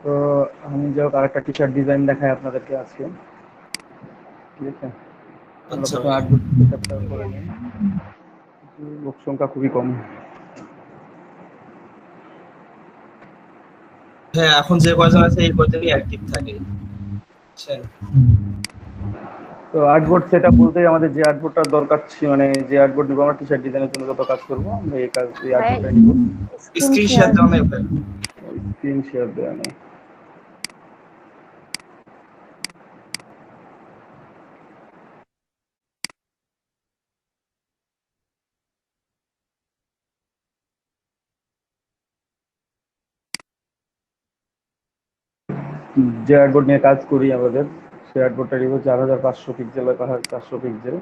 তো আমি যাই হোক আরেকটা টি শার্ট ডিজাইন দেখাই আপনাদেরকে আজকে। ঠিক আছে, আমরা আচ্ছা প্রথমে ভাই। আর্টবোর্ড সেটআপটা করে নিই। লোক সংখ্যা খুবই কম। হ্যাঁ, এখন যে কয়জন আছে এই কয়জনই অ্যাক্টিভ থাকে, বুঝছেন? তো আর্টবোর্ড সেটআপ বলতে আমাদের যে আর্টবোর্ডটার দরকার ছিল, মানে যে আর্টবোর্ড নিবো আমরা টি শার্ট ডিজাইনের জন্য যত কাজ করবো আমরা এই ভাই আর্টবোর্ডটা নিবো। Screen screen share share. দেওয়া নেই ভাই। স্ক্রিন শেয়ার দেওয়া নেই। যে আর্টবোর্ড নিয়ে কাজ করি আমাদের, সেই আর্টবোর্ডটা নিব 4500 পিক্সেল বা 400 pixel,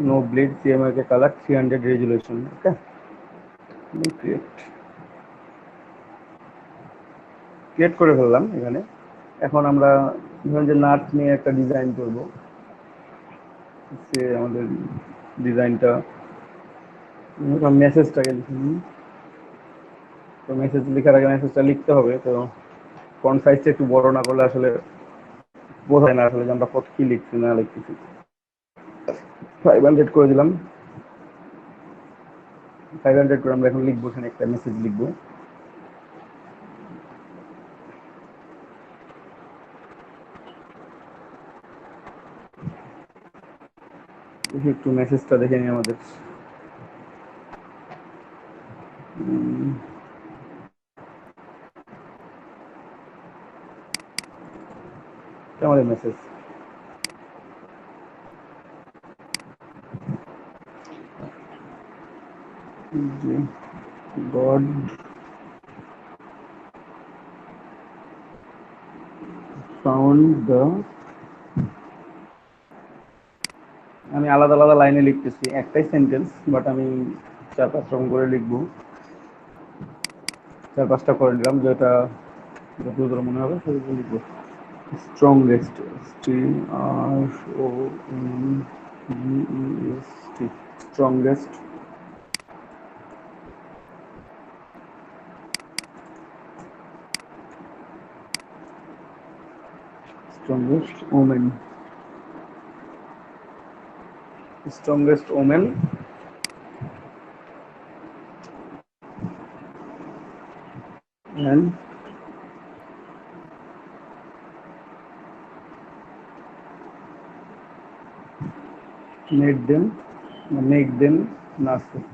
no bleed, CMY colour, 300 resolution. Okay, create create করে ফেললাম এখানে। এখন আমরা ধরুন যে নাট নিয়ে একটা ডিজাইন করব। সে আমাদের ডিজাইনটা মেসেজটাকে লিখে নিই। তো মেসেজ লেখার আগে মেসেজটা লিখতে হবে। তো ফন্ট সাইজটা একটু বড় না করলে আসলে বোঝায় না আসলে যে আমরা কত কি লিখছি না লিখতেছি। 500 করে দিলাম। 500 করে আমরা এখন লিখবো, এখানে একটা মেসেজ লিখবো। একটু মেসেজটা দেখে নিই আমাদের। আমাদের মেসেজ গড ফাউন্ড দ্য, আমি আলাদা আলাদা লাইনে লিখতেছি, একটাই সেন্টেন্স বাট আমি 4-5 রকম করে লিখবো। 4-5টা করে দিলাম, যেটা যতদূর মনে হবে সেগুলো লিখবো। Strongest, STRONGEST, strongest, strongest women, strongest women and make them nurses.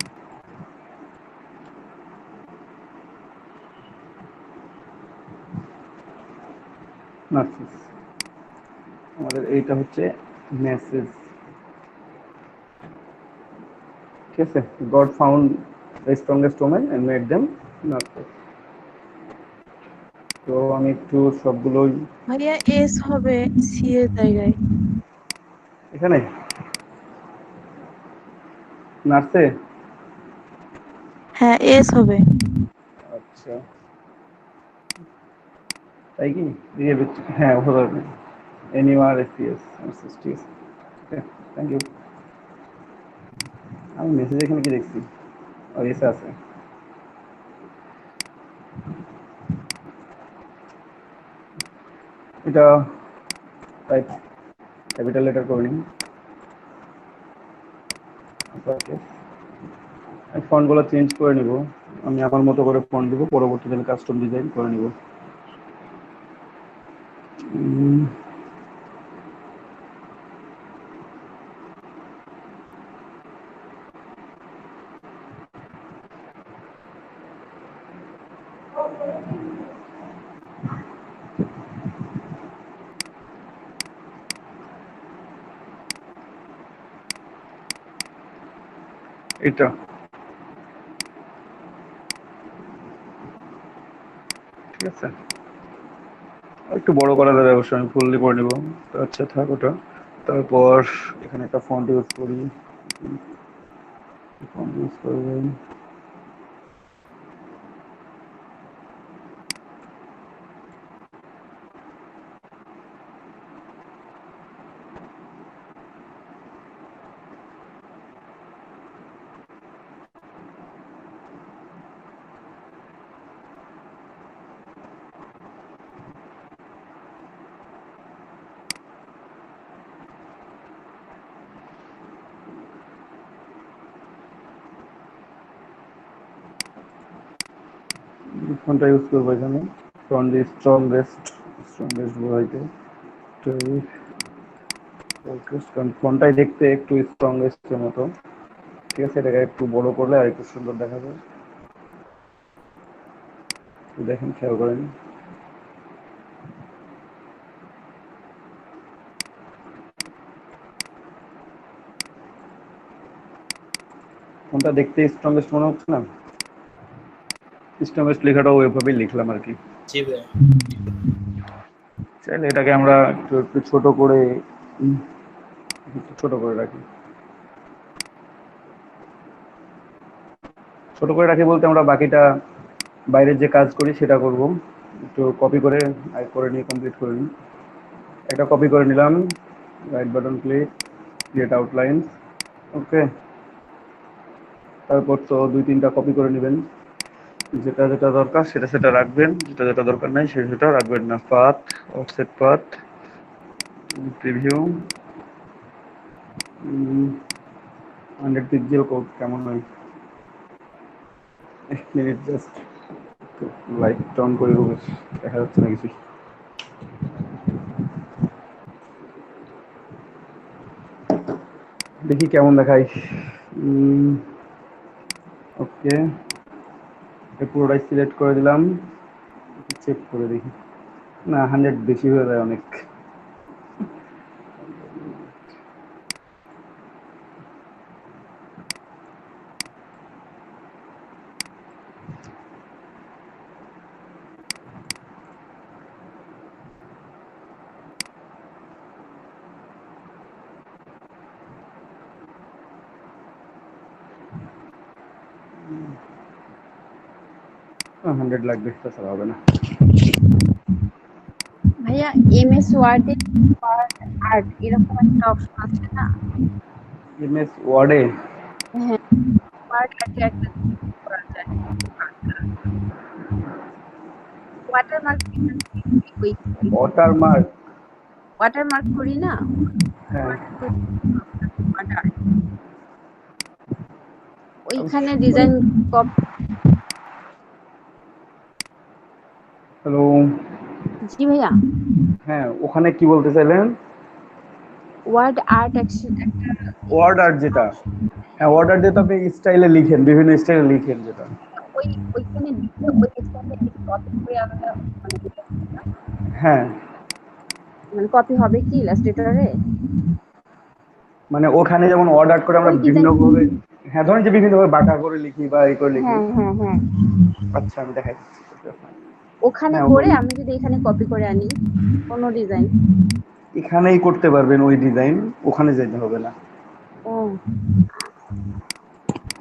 Nurses, আমাদের এইটা হচ্ছে মেসেজ। ঠিক আছে, God found the strongest women and made them nurses. তো আমি একটু সবগুলোই ভাইয়া এস হবে সি এর জায়গায়। এখানে নার্সে। হ্যাঁ এস হবে। আচ্ছা, তাই কি দিয়ে দিচ্ছি। হ্যাঁ হতে হবে, এনিওয়ার এসপিএস নার্সিস। ঠিক আছে, ওকে, থ্যাংক ইউ। আমি মেসেজ এখানে কি দেখছি, ও এসে আছে। এটা টাইপ ক্যাপিটাল লেটার করে নিন। ফন্টগুলো চেঞ্জ করে নিব, আমি আমার মতো করে ফন্ট দিব, পরবর্তীতে আমি কাস্টম ডিজাইন করে নিব। এটা ঠিক আছে, একটু বড় করা যাবে অবশ্যই, আমি ফুললি করে নিব। আচ্ছা থাক ওটা। তারপর এখানে একটা ফন্ট ইউজ করি, ফন্ট ইউজ করবেন। কোনটা ইউজ করবো এখানে? ফ্রম দি স্ট্রংগেস্ট বোঝাইতে কারণ ফোনটাই দেখতে একটু স্ট্রংগেস্টের মতো। ঠিক আছে, এটাকে একটু বড় করলে আর একটু সুন্দর দেখাবে। দেখেন, খেয়াল করেন। ফোনটা দেখতে স্ট্রংগেস্ট মনে হচ্ছে না? স্ট্রংগেস্ট লেখাটাও ওইভাবেই লিখলাম আর কি। জি ভাইয়া। চাইলে এটাকে আমরা একটু একটু ছোট করে রাখি। ছোট করে রাখি বলতে আমরা বাকিটা বাইরের যে কাজ করি সেটা করব। একটু কপি করে নিয়ে কমপ্লিট করে নিই। একটা কপি করে নিলাম, right button click, create outline. Okay, তারপর তো 2-3টা কপি করে নেবেন। যেটা যেটা দরকার সেটা সেটা রাখবেন, যেটা যেটা দরকার নাই সেটা রাখবেন না। Path, offset path, preview, 100 pixel code কেমন হয়? এক মিনিট, জাস্ট লাইট অন করে দেবো, দেখা যাচ্ছে না কিছু। দেখি কেমন দেখায়। ওকে, পুরোটাই সিলেক্ট করে দিলাম, চেক করে দেখি। না, 100 বেশি হয়ে যায় অনেক। না, 100 লাগবে, তাছাড়া হবে না। ভাইয়া এমএস ওয়ার্ডে ওয়ার্ড আর্ট এরকম একটা অপশন আছে না? এমএস ওয়ার্ডে হ্যাঁ, ওয়ার্ড আর্টে একটা করা যায়। ওয়াটারমার্ক ওই ওয়াটারমার্ক, ওয়াটারমার্ক করি না, হ্যাঁ। ওয়ার্ড আর্ট ওইখানে ডিজাইন হ্যালো, জি ভাইয়া, হ্যাঁ, ওখানে কি বলতে চাইলেন? ওয়ার্ড আর্ট একটা ওয়ার্ড আর্ট যেটা, হ্যাঁ, ওয়ার্ড আর্ট যেটা আপনি স্টাইলে লিখেন, বিভিন্ন স্টাইলে লিখেন যেটা। ওইখানে দিলে ওই স্টাইলে কপি করে আমরা মানে হ্যাঁ, মানে কপি হবে কি ইলাস্ট্রেটরে? মানে ওখানে যেমন ওয়ার্ড আর্ট করে আমরা ওই বিভিন্ন ডিজাইন, ভাবে, হ্যাঁ, ধরেন যে বিভিন্ন ভাবে বাঁকা করে লিখি বা এই করে লিখি। হ্যাঁ হ্যাঁ হ্যাঁ, আচ্ছা, আমি দেখাই। ওখানে হ্যাঁ, করে আমি যদি এখানে কপি করে আনি কোনো ডিজাইন, এখানেই করতে পারবেন ওই ডিজাইন, ওখানে যেতে হবে না। ও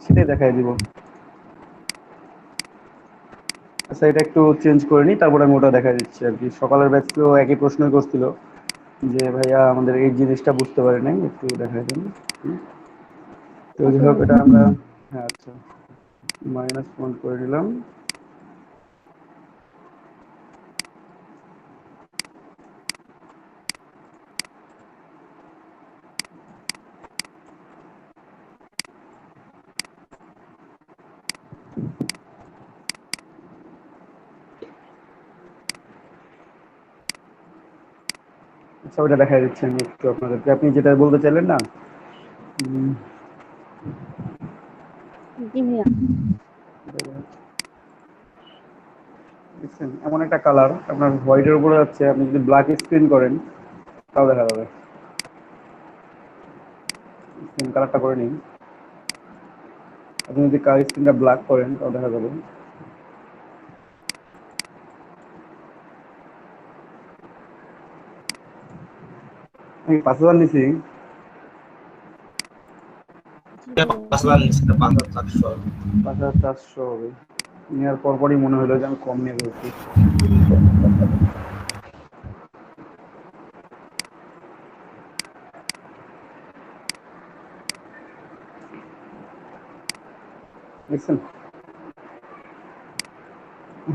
সেটাই দেখাই দিব। আচ্ছা, এটা একটু চেঞ্জ করে নিই, তারপরে আমি ওটা দেখাই দিচ্ছি আর কি। সকালের ব্যাচকেও একই প্রশ্নই করছিল যে ভাইয়া আমাদের এই জিনিসটা বুঝতে পারি নাই, একটু দেখাই দেন। তো যাই হোক, এটা আমরা, হ্যাঁ, আচ্ছা, মাইনাস পয়েন্ট করে নিলাম। আচ্ছা, ওটা দেখাই দিচ্ছি আমি একটু আপনাদেরকে। আপনি যেটা বলতে চাইলেন না, জি ভাইয়া, দেখছেন এমন একটা কালার আপনার হোয়াইটের উপরে যাচ্ছে, আপনি যদি ব্ল্যাক স্ক্রিন করেন তাও দেখা যাবে। স্ক্রিন কালারটা করে নিন, আপনি যদি স্ক্রিনটা ব্ল্যাক করেন তাও দেখা যাবে। আমি 5,000 নিছি। 5,000 নিচ্ছে, 5,400। 5,400 হবে। নেওয়ার পরপরই মনে হলো যে আমি কম নিয়ে ফেলছি। দেখছেন?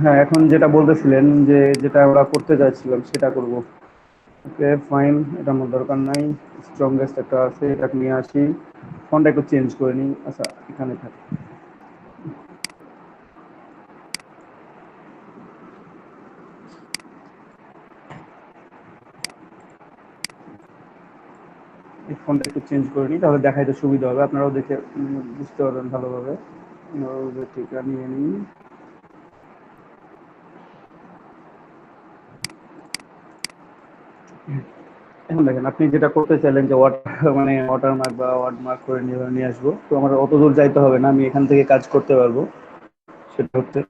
হ্যাঁ, এখন যেটা বলতেছিলেন যে যেটা আমরা করতে চাইছিলাম সেটা করব। ওকে, ফাইন, এটা আমার দরকার নাই। স্ট্রংগেস্ট একটা আছে, এটা নিয়ে আসি। ফন্টটা একটু চেঞ্জ করে নিই। আচ্ছা, এখানে থাকে। এই ফন্টটা একটু চেঞ্জ করে নিই, তাহলে দেখাইতে সুবিধা হবে, আপনারাও দেখে বুঝতে পারবেন ভালোভাবে। টিকা নিয়ে নিই। এখন দেখেন আপনি যেটা করতে চাইলেন যে মানে ওয়াটারমার্ক বা ওয়ার্ডমার্ক করে নিয়ে আসবো, তো আমার অত দূর যাইতে হবে না, আমি এখান থেকে কাজ করতে পারবো। সেটা হচ্ছে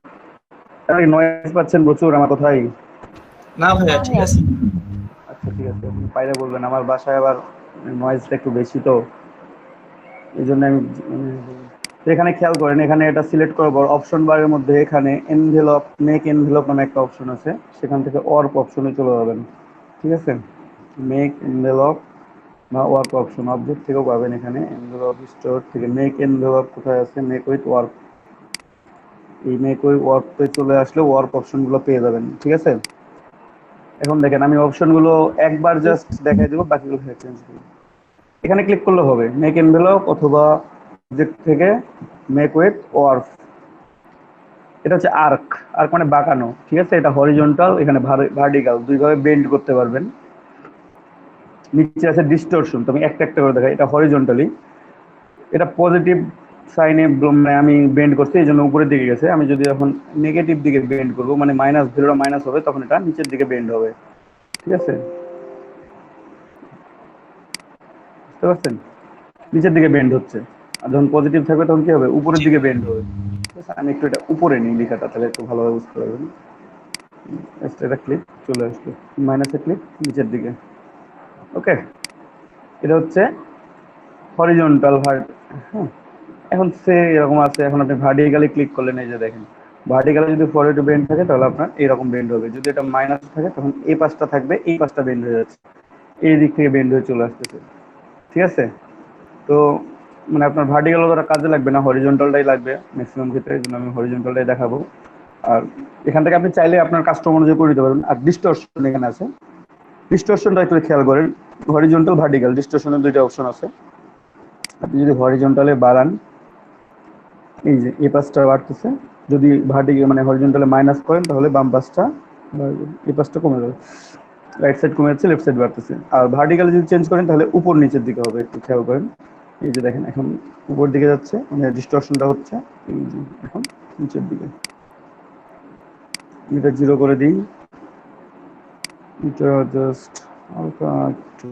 নয়েজ পাচ্ছেন প্রচুর আমার কথাই? না ভাইয়া, না ঠিক ভাইয়া। আছে। আচ্ছা ঠিক আছে, আপনি পাইলে বলবেন, আমার বাসায় আবার নয়েজটা একটু বেশি, তো এই জন্য আমি তো এখানে খেয়াল করেন, এখানে এটা সিলেক্ট করার পর অপশন বারের মধ্যে এখানে এনভেলপ, মেক এনভেলপ নামে একটা অপশন আছে, সেখান থেকে ওয়ার্ক অপশনে চলে যাবেন। ঠিক আছে, মেক এনভেলপ বা ওয়ার্ক অপশন, অবজেক্ট থেকেও পাবেন, এখানে এনভেলপ স্টোর থেকে মেক এনভেলপ কোথায় আছে, মেক উইথ ওয়ার্ক, এই মেক উইথ ওয়ার্কতে চলে আসলে ওয়ার্ক অপশনগুলো পেয়ে যাবেন। ঠিক আছে, এখন দেখেন আমি অপশনগুলো একবার জাস্ট দেখাই দেবো, বাকিগুলো চেঞ্জ করবো। এখানে ক্লিক করলে হবে মেক এনভেলপ অথবা অবজেক্ট থেকে মেক উইথ ওয়ার্ক। এটা হচ্ছে আর্ক, আর্ক মানে বাঁকানো। ঠিক আছে, এটা হরিজন্টাল, এখানে ভার্টিক্যাল, দুইভাবে বেন্ড করতে পারবেন। নিচে আছে ডিস্টরশন, তুমি একটা একটা করে দেখাই। এটা হরিজন্টালি, এটা পজিটিভ সাইনে মানে আমি বেন্ড করছি, এই জন্য উপরের দিকে গেছে। আমি যদি এখন নেগেটিভ দিকে বেন্ড করবো, মানে মাইনাস, ভ্যালুটা মাইনাস হবে, তখন এটা নিচের দিকে বেন্ড হবে। ঠিক আছে, বুঝতে পারছেন? নিচের দিকে বেন্ড হচ্ছে, আর যখন পজিটিভ থাকবে তখন কি হবে, উপরের জি দিকে ভাইয়া। বেন্ড হবে। ঠিক আছে, আমি একটু এটা উপরে নিই লেখাটা, তাহলে একটু ভালোভাবে বুঝতে পারবেন। এটা ক্লিক চলে আসলো, মাইনাসে ক্লিক নিচের দিকে। ওকে, এটা হচ্ছে হরিজন্টাল হ্যাঁ। এখন সে এরকম আছে, এখন আপনি ভার্টিক্যালি ক্লিক করলেন, এই যে দেখেন ভার্টিক্যালি যদি ফরওয়ার্ড বেন্ড থাকে তাহলে আপনার এরকম বেন্ড হবে, যদি এটা মাইনাস থাকে তখন এই পাশটা থাকবে, এই পাশটা বেন্ড হয়ে যাচ্ছে, এই দিক থেকে বেন্ড হয়ে চলে আসতেছে। ঠিক আছে, তো মানে আপনার ভার্টিক্যাল অতটা কাজে লাগবে না, হরিজন্টালটাই লাগবে ম্যাক্সিমাম ক্ষেত্রে, এই জন্য আমি হরিজন্টালটাই দেখাবো। আর এখান থেকে আপনি চাইলে আপনার কাস্টম অনুযায়ী করে দিতে পারবেন। আর ডিস্টরশন এখানে আছে, ডিস্টরশনটা একটু খেয়াল করেন, হরিজন্টাল ভার্টিক্যাল ডিস্টরশনের দুইটা অপশন আছে। আপনি যদি হরিজন্টালে বাড়ান, এই যে এই পাশটা বাড়তেছে, যদি ভার্টিক্যাল মানে হরিজন্টালে মাইনাস করেন তাহলে বাম পাশটা বাড়বে, এই পাশটা কমে যাবে, রাইট সাইড কমে যাচ্ছে, লেফট সাইড বাড়তেছে। আর ভার্টিক্যালি যদি চেঞ্জ করেন তাহলে উপর নিচের দিকে হবে, একটু খেয়াল করেন। এই যে দেখেন এখন উপর দিকে যাচ্ছে, মানে ডিস্টরশনটা হচ্ছে এই যে এখন নিচের দিকে। এটা 0 করে দিই, এটা জাস্ট হালকা একটু,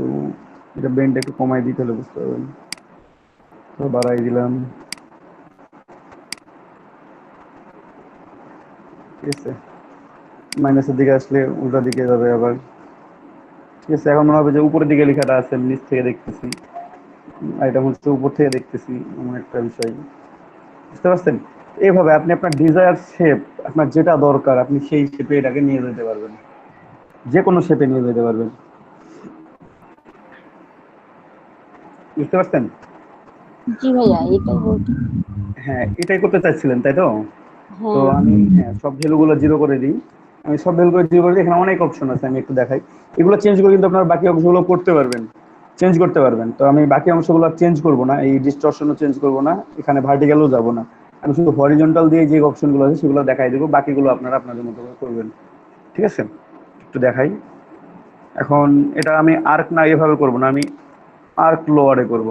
এটা বেন্ড একটু কমাই দিই তাহলে বুঝতে পারবেন, তো বাড়াই দিলাম। ঠিক আছে, মাইনাসের দিকে আসলে উল্টা দিকে যাবে আবার। ঠিক আছে, এখন মনে হবে যে উপরের দিকে লেখাটা আছে, আমি নিচ থেকে দেখতেছি, আর এটা হচ্ছে উপর থেকে দেখতেছি, এমন একটা বিষয়। বুঝতে পারছেন? এইভাবে আপনি আপনার ডিজায়ার শেপ, আপনার যেটা দরকার আপনি সেই শেপে এটাকে নিয়ে যেতে পারবেন, যে কোনো শেপে নিয়ে যেতে পারবেন। বুঝতে পারছেন? জি ভাইয়া, এটাই বলছি। হ্যাঁ, এটাই করতে চাচ্ছিলেন তাই তো? তো হ্যাঁ। আমি সব ভ্যালুগুলো 0 করে দিই। আমি সব ভ্যালুগুলো 0 করে দিই, এখানে অনেক অপশন আছে, আমি একটু দেখাই। এগুলো চেঞ্জ করে কিন্তু আপনার বাকি অংশগুলো করতে পারবেন, চেঞ্জ করতে পারবেন। তো আমি বাকি অংশগুলো চেঞ্জ করব না, এই ডিস্টরশনও চেঞ্জ করব না, এখানে ভার্টিক্যালও যাব না, আমি শুধু হরিজন্টাল দিয়ে যে অপশনগুলো আছে সেগুলো দেখাই দেবো, বাকিগুলো আপনারা আপনাদের মতো করে করবেন। ঠিক আছে, একটু দেখাই। এখন এটা আমি আর্ক না এভাবে করব না, আমি আর্ক লোয়ারে করব।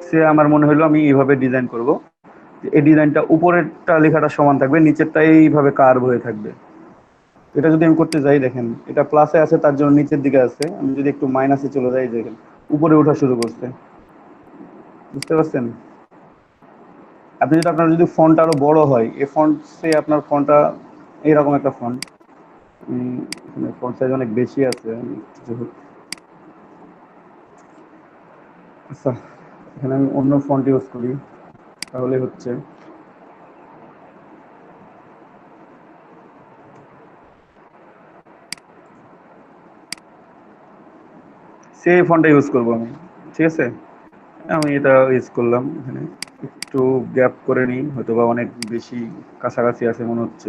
সে আমার মনে হলো আমি এইভাবে ডিজাইন করব, এই ডিজাইনটা উপরেরটা লেখাটা সমান থাকবে, নিচেরটা এইভাবে কার্ভ হয়ে থাকবে। এটা যদি আমি করতে যাই, দেখেন এটা প্লাসে আছে তার জন্য নিচের দিকে আছে, আমি যদি একটু মাইনাসে চলে যাই, দেখেন উপরে ওঠা শুরু করছে। বুঝতে পারছেন? আপনি যদি আপনার যদি ফন্ট আরো বড় হয়, এই ফন্টে আপনার ফন্টটা এইরকম একটা ফন্ট, ফন্ট সাইজ অনেক বেশি আছে, আচ্ছা এখানে আমি অন্য ফন্ট ইউজ করি তাহলে হচ্ছে, সেই ফন্টটা ইউজ করবো আমি। ঠিক আছে, আমি এটা ইউজ করলাম, এখানে একটু গ্যাপ করে নিই, হয়তো বা অনেক বেশি কাছাকাছি আছে মনে হচ্ছে।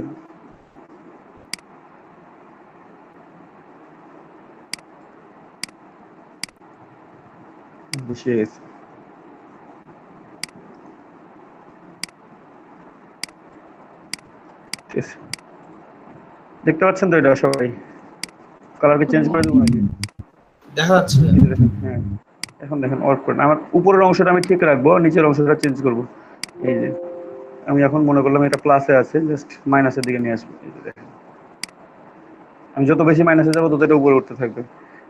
বেশি গেছে। ঠিক আছে, দেখতে পাচ্ছেন তো এটা সবাই? কালারকে চেঞ্জ করে দেবো নাকি? দেখা যাচ্ছে ভাইয়া। এই যে দেখেন, হ্যাঁ এখন দেখেন ওয়ার্ক করে না। আমার উপরের অংশটা আমি ঠিক রাখবো, নিচের অংশটা চেঞ্জ করব। এই যে আমি এখন মনে করলাম এটা প্লাসে আছে, জাস্ট মাইনাসের দিকে নিয়ে আসবো। এই যে দেখেন, আমি যত বেশি মাইনাসে যাবো তত এটা উপরে উঠতে থাকবে।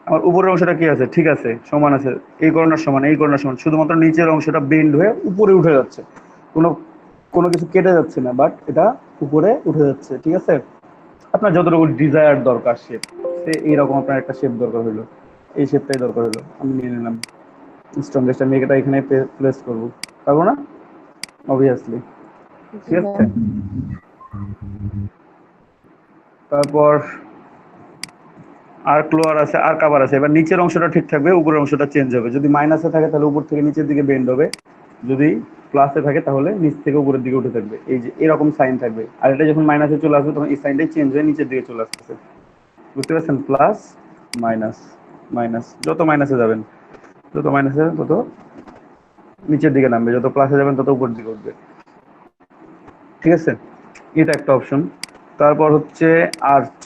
আমার উপরের অংশটা কি আছে, ঠিক আছে, সমান আছে, এই কর্নার সমান, এই কর্নার সমান, শুধুমাত্র নিচের অংশটা বেন্ড হয়ে উপরে উঠে যাচ্ছে, কোনো কোনো কিছু কেটে যাচ্ছে না, বাট এটা উপরে উঠে যাচ্ছে। ঠিক আছে, আপনার যতটুকু ডিজায়ার দরকার শেপ, সে এইরকম আপনার একটা শেপ দরকার হলো, এই শেপটাই দরকার হলো, আমি নিয়ে নিলাম। স্ট্রংগেস্ট আমি এটা এখানে প্লেস করব, পারবো না অবভিয়াসলি। জি ঠিক ভাইয়া। আছে, তারপর আর ক্লোয়ার আছে, আর কাভার আছে। এবার নিচের অংশটা ঠিক থাকবে, উপরের অংশটা চেঞ্জ হবে। যদি মাইনাসে থাকে তাহলে উপর থেকে নিচের দিকে বেন্ড হবে, যদি প্লাসে থাকে তাহলে নিচ থেকে উপরের দিকে উঠে থাকবে। এই যে এরকম সাইন থাকবে, আর এটা যখন মাইনাসে চলে আসবে তখন এই সাইনটাই চেঞ্জ হয়ে নিচের দিকে চলে আসতেছে। বুঝতে পারছেন? প্লাস মাইনাস মাইনাস, যত মাইনাসে যাবেন তত নিচের দিকে নামবে, যত প্লাসে যাবেন তত উপর দিকে উঠবে। ঠিক আছে, এটা একটা অপশন। তারপর হচ্ছে আর্চ।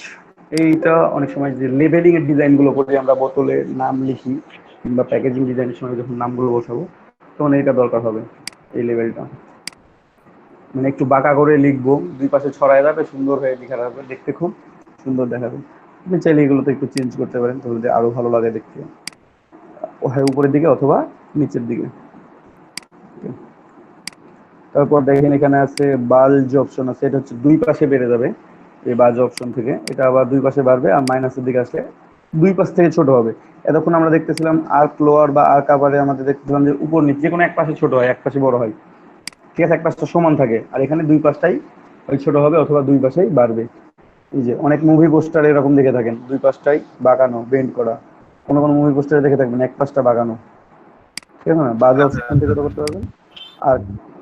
এইটা অনেক সময় যে লেবেলিং এর ডিজাইন গুলো করি আমরা, বোতলের নাম লিখি কিংবা প্যাকেজিং ডিজাইনের সময় যখন নামগুলো বসাবো তখন এইটা দরকার হবে। এই লেভেলটা মানে একটু বাঁকা করে লিখবো, দুই পাশে ছড়ায় যাবে, সুন্দর হয়ে লেখা থাকবে, দেখতে খুব সুন্দর দেখাবে। আপনি চাইলে এগুলোতে একটু চেঞ্জ করতে পারেন, তাহলে আরো ভালো লাগে দেখতে, হয় উপরের দিকে অথবা নিচের দিকে। তারপর দেখেন এখানে আছে বাল্জ অপশন আছে, এটা হচ্ছে দুই পাশে বেড়ে যাবে। এই বাল্জ অপশন থেকে এটা আবার দুই পাশে বাড়বে, আর মাইনাসের দিকে আসলে দুই পাশ থেকে ছোট হবে। এতক্ষণ আমরা দেখতেছিলাম আর্ক লোয়ার বা আর্ক আপারে আমাদের দেখতেছিলাম যে উপর নিচে যে কোনো এক পাশে ছোট হয়, এক পাশে বড় হয়। ঠিক আছে, এক পাশটা সমান থাকে, আর এখানে দুই পাশটাই ওই ছোট হবে অথবা দুই পাশেই বাড়বে। এই যে অনেক মুভি পোস্টার এরকম দেখে থাকেন, দুই পাশটাই বাঁকানো, বেন্ড করা। কোনো কোনো মুভি পোস্টারে দেখে থাকবেন এক পাশটা বাঁকানো। ঠিক আছে না, বাজ অপশন থেকে তো করতে পারবেন। আর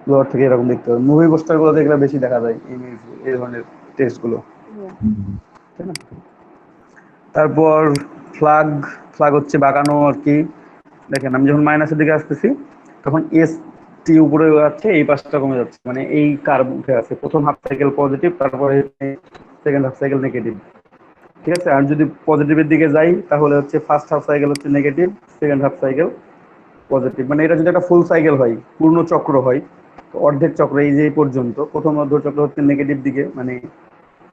লোয়ার থেকে এরকম দেখতে হবে, মুভি পোস্টার গুলো দেখলে বেশি দেখা যায় এই ধরনের টেক্সট গুলো। ভাইয়া। তাই না? তারপর ফ্ল্যাগ, ফ্ল্যাগ হচ্ছে বাঁকানো আর কি। দেখেন আমি যখন মাইনাসের দিকে আসতেছি তখন এস টি উপরে যাচ্ছে, এই পাশটা কমে যাচ্ছে, মানে এই কার্ভ উঠে আছে, প্রথম হাফ সাইকেল পজিটিভ, তারপরে সেকেন্ড হাফ সাইকেল নেগেটিভ। ঠিক আছে, আর যদি পজিটিভের দিকে যাই তাহলে হচ্ছে ফার্স্ট হাফ সাইকেল হচ্ছে negative, second half cycle positive. মানে এটা যদি একটা ফুল সাইকেল হয়, পূর্ণ চক্র হয়, তো অর্ধেক চক্র এই যে এই পর্যন্ত, প্রথম অর্ধ চক্র হচ্ছে নেগেটিভ দিকে, মানে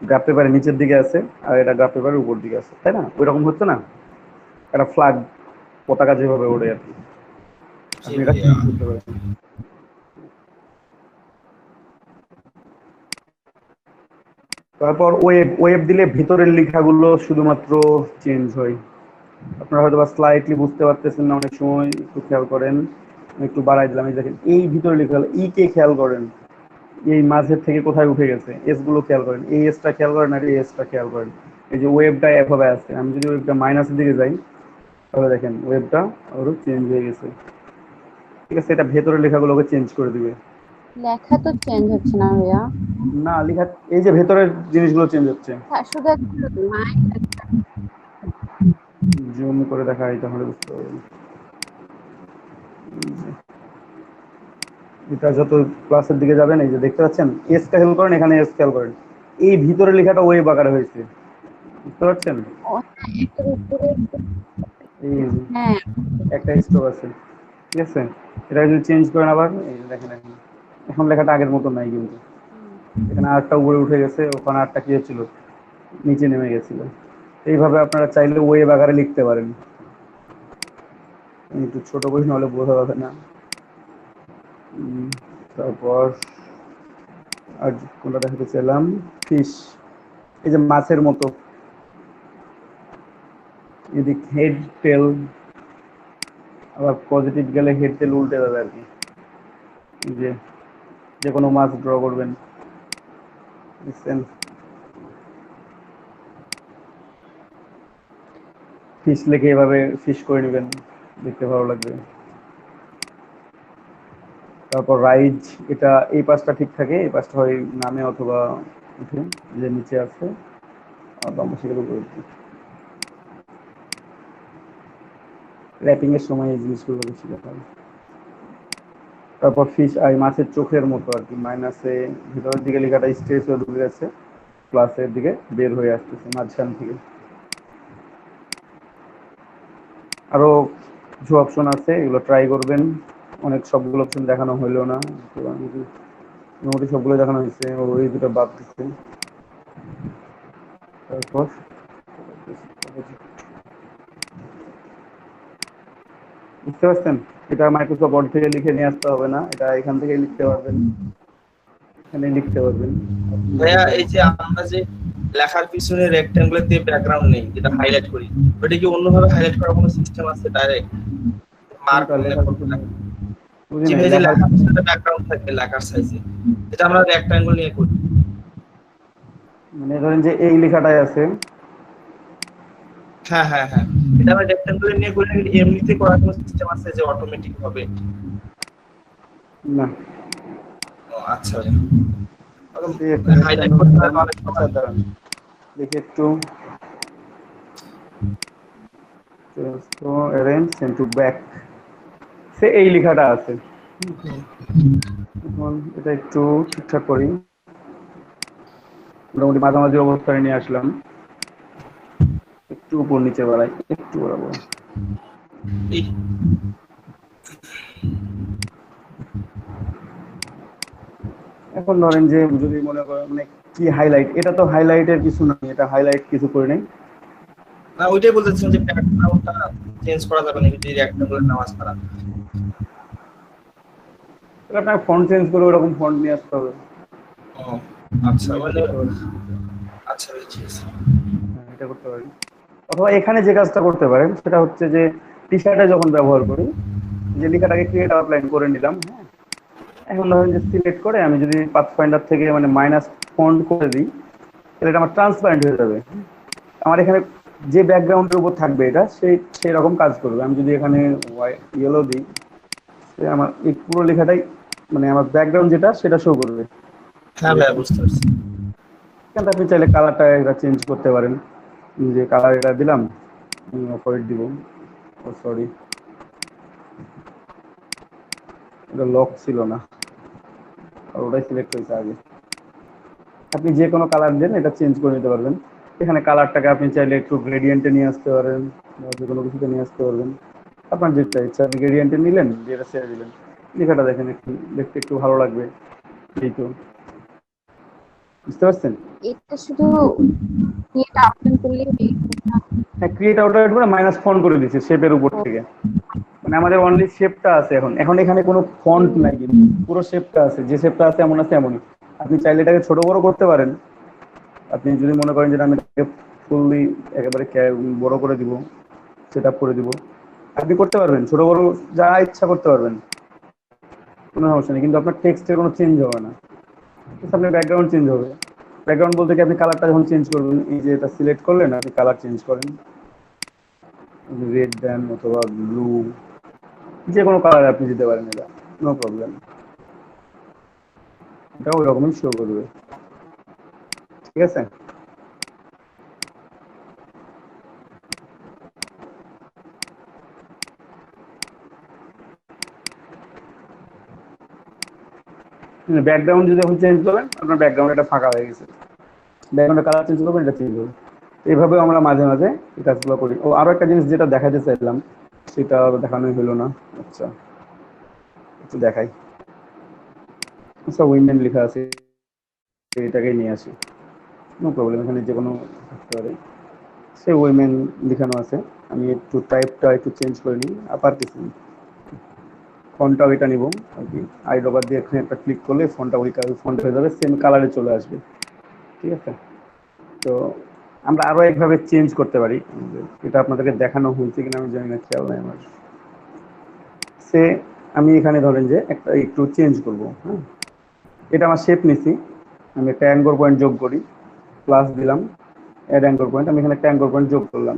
গ্রাফ পেপারের নিচের দিকে আছে, আর এটা গ্রাফ পেপারের উপর দিকে আছে, তাই না? ওই রকম হচ্ছে না, একটা ফ্ল্যাগ, পতাকা যেভাবে ওড়ে আর কি, জি আপনি এটা ভাইয়া। চেঞ্জ করতে পারেন। তারপর ওয়েব, ওয়েব দিলে ভিতরের লেখাগুলো শুধুমাত্র চেঞ্জ হয়। আপনারা হয়তো বা স্লাইটলি বুঝতে পারতেছেন না, অনেক সময় একটু খেয়াল করেন। আমি একটু বাড়াই দিলাম, এই দেখেন এই ভিতরে লেখা হলো ই কে খেয়াল করেন, এই মাঝের থেকে কোথায় উঠে গেছে, এস গুলো খেয়াল করেন, এই এসটা খেয়াল করেন আর এই এসটা খেয়াল করেন। এই যে ওয়েবটা এভাবে আছে, আমি যদি ওয়েবটা মাইনাসের দিকে যাই তাহলে দেখেন ওয়েবটা আরো চেঞ্জ হয়ে গেছে। ঠিক আছে, এটা ভেতরের লেখাগুলোকে চেঞ্জ করে দিবে। লেখা তো চেঞ্জ হচ্ছে না ভাইয়া। না লেখা, এই যে ভেতরের জিনিসগুলো চেঞ্জ হচ্ছে। শুধু একটা লাইন। জুম করে দেখাই তাহলে বুঝতে পারবেন। এটা যত ক্লাসের দিকে যাবেন, এই যে দেখতে পাচ্ছেন এস খেয়াল করেন, এখানে এস খেয়াল করেন, এই ভিতরে লেখাটা ওয়েব আকারে হয়েছে, বুঝতে পারছেন? ও হ্যাঁ, একটার উপরে এই যে হ্যাঁ। একটা স্ট্রোক আছে। ঠিক আছে, এটা যদি চেঞ্জ করেন আবার, এই যে দেখেন এখন, এখন লেখাটা আগের মতো নাই কিন্তু, এখানে আরেকটা উপরে উঠে গেছে, ওখানে আরেকটা কি হচ্ছিল, নিচে নেমে গেছিল। এইভাবে আপনারা চাইলে ওয়েব আকারে লিখতে পারেন। আমি একটু ছোট করি নাহলে বোঝা যাবে না। তারপর আর কোনটা দেখাতে চাইলাম, ফিশ, এই যে মাছের মতো, এদিক হেড টেল, আবার পজিটিভ গেলে হেড টেল উল্টে যাবে আর কি। এই যে যে কোনো মাছ ড্র করবেন, বুঝছেন? ফিশ লিখে এভাবে ফিশ করে নেবেন, দেখতে ভালো লাগবে। তারপর রাইজ, এটা এই পাশটা ঠিক থাকে, এই পাশটা হয় নামে অথবা উঠে, যে নিচে আছে সেগুলো করে দিই। র্যাপিং এর সময় এই জিনিসগুলো বেশি দেখা হয়। তারপর ফিশ আই, মাছের চোখের মতো আর কি, মাইনাসে ভিতরের দিকে লেখাটা স্ট্রেচ হয়ে ঢুকে গেছে, প্লাসের দিকে বের হয়ে আসতেছে মাঝখান থেকে। আরো কিছু অপশন আছে, এগুলো ট্রাই করবেন। অনেক সবগুলো অপশন দেখানো হইলো না, তো আমি মোটামুটি সবগুলো দেখানো হয়েছে, ওই দুটো বাদ দিচ্ছে। তারপর বুঝতে পারছেন, এটা মাইক্রোসফট ওয়ার্ড থেকে লিখে নিয়ে আসতে হবে না, এটা এখান থেকে লিখতে পারবেন, এখানে লিখতে পারবেন আপনি ভাইয়া যেটা। এই যে আমরা যে লেখার পিছনে রেক্ট্যাঙ্গুলার দিয়ে ব্যাকগ্রাউন্ড নেই, যেটা হাইলাইট করি, ওটা কি অন্যভাবে হাইলাইট করার কোনো সিস্টেম আছে ডাইরেক্ট মার্ক কোনটা মানে লেখার কোনটা? পিছনে? বুঝি জি নাই ভাই, যে লেখার লেখার পিছনে। পিছনে ব্যাকগ্রাউন্ড থাকবে লেখার সাইজে, যেটা আমরা রেক্ট্যাঙ্গল নিয়ে করি। মানে ধরেন যে এই লেখাটাই আছে। হ্যাঁ হ্যাঁ হ্যাঁ, এটা আমরা রেক্ট্যাঙ্গল নিয়ে করলে এমনিতে করার কোনো সিস্টেম আছে যে অটোমেটিক হবে? না, ও আচ্ছা এই একটা ভাই, হাইলাইট রেক্ট্যাঙ্গল করতে হয় দিলাম। অনেক আচ্ছা সময়। দাঁড়ান, দেখি একটু। তো অ্যারেঞ্জ সেন্ড টু ব্যাক, সে এই লেখাটা আছে। এখন এটা একটু ঠিকঠাক করি, মোটামুটি মাঝামাঝি অবস্থায় নিয়ে আসলাম। একটু উপর নিচে বাড়াই, একটু বাড়াবো। এই এখন ধরেন যে যদি মনে করেন মানে কি হাইলাইট, এটা তো হাইলাইটের কিছু নাই, এটা হাইলাইট কিছু করে নেই। না, ওইটাই বলতেছিলাম যে ব্যাকগ্রাউন্ডটা চেঞ্জ করা যাবে না যদি রেক্ট্যাঙ্গল নামাজ ছাড়া। তাহলে আপনার ফন্ট চেঞ্জ করে ওরকম ফন্ট নিয়ে আসতে হবে। ও আচ্ছা, এটা মানে করতে পারেন। আচ্ছা ভাই, ঠিক আছে। হ্যাঁ, এটা করতে পারেন। অথবা এখানে যে কাজটা করতে পারেন সেটা হচ্ছে যে টি শার্টে যখন ব্যবহার করি, যে লেখাটাকে ক্রিয়েট আউটলাইন করে নিলাম, হ্যাঁ। এখন ধরেন যে সিলেক্ট করে আমি যদি পাথ ফাইন্ডার থেকে মানে মাইনাস ফন্ট করে দিই, তাহলে এটা আমার ট্রান্সপারেন্ট হয়ে যাবে। আমার এখানে যে ব্যাকগ্রাউন্ডের উপর থাকবে এটা সেই রকম কাজ করবে। আমি যদি এখানে ইয়েলো দিই, সে আমার এই পুরো লেখাটাই মানে আমার ব্যাকগ্রাউন্ড যেটা সেটা শো করবে। হ্যাঁ ভাই, বুঝতে পারছি। কিন্তু আপনি চাইলে কালারটা এটা চেঞ্জ করতে পারেন, যে কালার এটা দিলাম, অপরেট দিব। ও সরি, এটা লক ছিল না, আর ওটাই সিলেক্ট হয়েছে আগে। আপনি যে কোনো কালার দেন, এটা চেঞ্জ করে নিতে পারবেন। এখানে কালারটাকে আপনি চাইলে একটু গ্রেডিয়েন্টে নিয়ে আসতে পারেন, বা যে কোনো কিছুতে নিয়ে আসতে পারবেন। আপনার যেটা ইচ্ছা, আপনি গ্রেডিয়েন্টে নিলেন, যেটা ছেড়ে দিলেন, লেখাটা দেখেন একটু দেখতে একটু ভালো লাগবে। এই তো, বুঝতে পারছেন? এটা শুধু এটা আপলোড করলেই হ্যাঁ, ক্রিয়েট আউটলাইন করে মাইনাস ফন্ট করে দিচ্ছে শেপের উপর থেকে। মানে আমাদের অনলি শেপটা আছে এখন, এখানে কোনো ফন্ট নাই, কিন্তু পুরো শেপটা আছে, যে শেপটা আছে এমন আছে এমনই। আপনি চাইলে এটাকে ছোট বড় করতে পারেন। আপনি যদি মনে করেন যে আমি এটাকে ফুললি একেবারে বড় করে দিব, সেট আপ করে দিব, আপনি করতে পারবেন, ছোট বড় যা ইচ্ছা করতে পারবেন, কোনো সমস্যা নেই। কিন্তু আপনার টেক্সটের কোনো চেঞ্জ হবে না, আপনার ব্যাকগ্রাউন্ড চেঞ্জ হবে। ব্যাকগ্রাউন্ড বলতে কি, আপনি কালারটা যখন চেঞ্জ করবেন, এই যে এটা সিলেক্ট করলেন, আপনি কালার চেঞ্জ করেন, রেড দেন অথবা ব্লু, যে কোনো কালার আপনি দিতে পারেন, এটা নো প্রবলেম, এটা ওই রকমই শো করবে। ঠিক আছে? ব্যাকগ্রাউন্ড যদি এখন চেঞ্জ করেন, আপনার ব্যাকগ্রাউন্ড এটা ফাঁকা হয়ে গেছে, ব্যাকগ্রাউন্ডের কালার চেঞ্জ করবেন, এটা চেঞ্জ হবে। এইভাবে আমরা মাঝে মাঝে এই কাজগুলো করি। ও আরো একটা জিনিস যেটা দেখাতে চাইলাম, সেটা দেখানোই হলো না। আচ্ছা, একটু দেখাই। আচ্ছা, উইমেন লেখা আছে, এটাকে নিয়ে আসি, নো প্রবলেম, এখানে যে কোনো থাকতে পারে। সে উইমেন লেখানো আছে, আমি একটু টাইপটা একটু চেঞ্জ করে নিই, আপার কিছু ফন্টটাও এটা নিব আর কি। আই ডবার দিয়ে এখানে একটা ক্লিক করলে ফন্টটা ওই ফন্ট হয়ে যাবে, সেম কালারে চলে আসবে। ঠিক আছে? তো আমরা আরো একভাবে চেঞ্জ করতে পারি, এটা আপনাদেরকে দেখানো হয়েছে কিনা আমি জানি না, খেয়াল নাই আমার। সে আমি এখানে ধরেন যে একটা একটু চেঞ্জ করব, হ্যাঁ। এটা আমার শেপ নিছি, আমি একটা অ্যাঙ্গর পয়েন্ট যোগ করি, প্লাস দিলাম, অ্যাড অ্যাঙ্গর পয়েন্ট, আমি এখানে একটা অ্যাঙ্গর পয়েন্ট যোগ করলাম।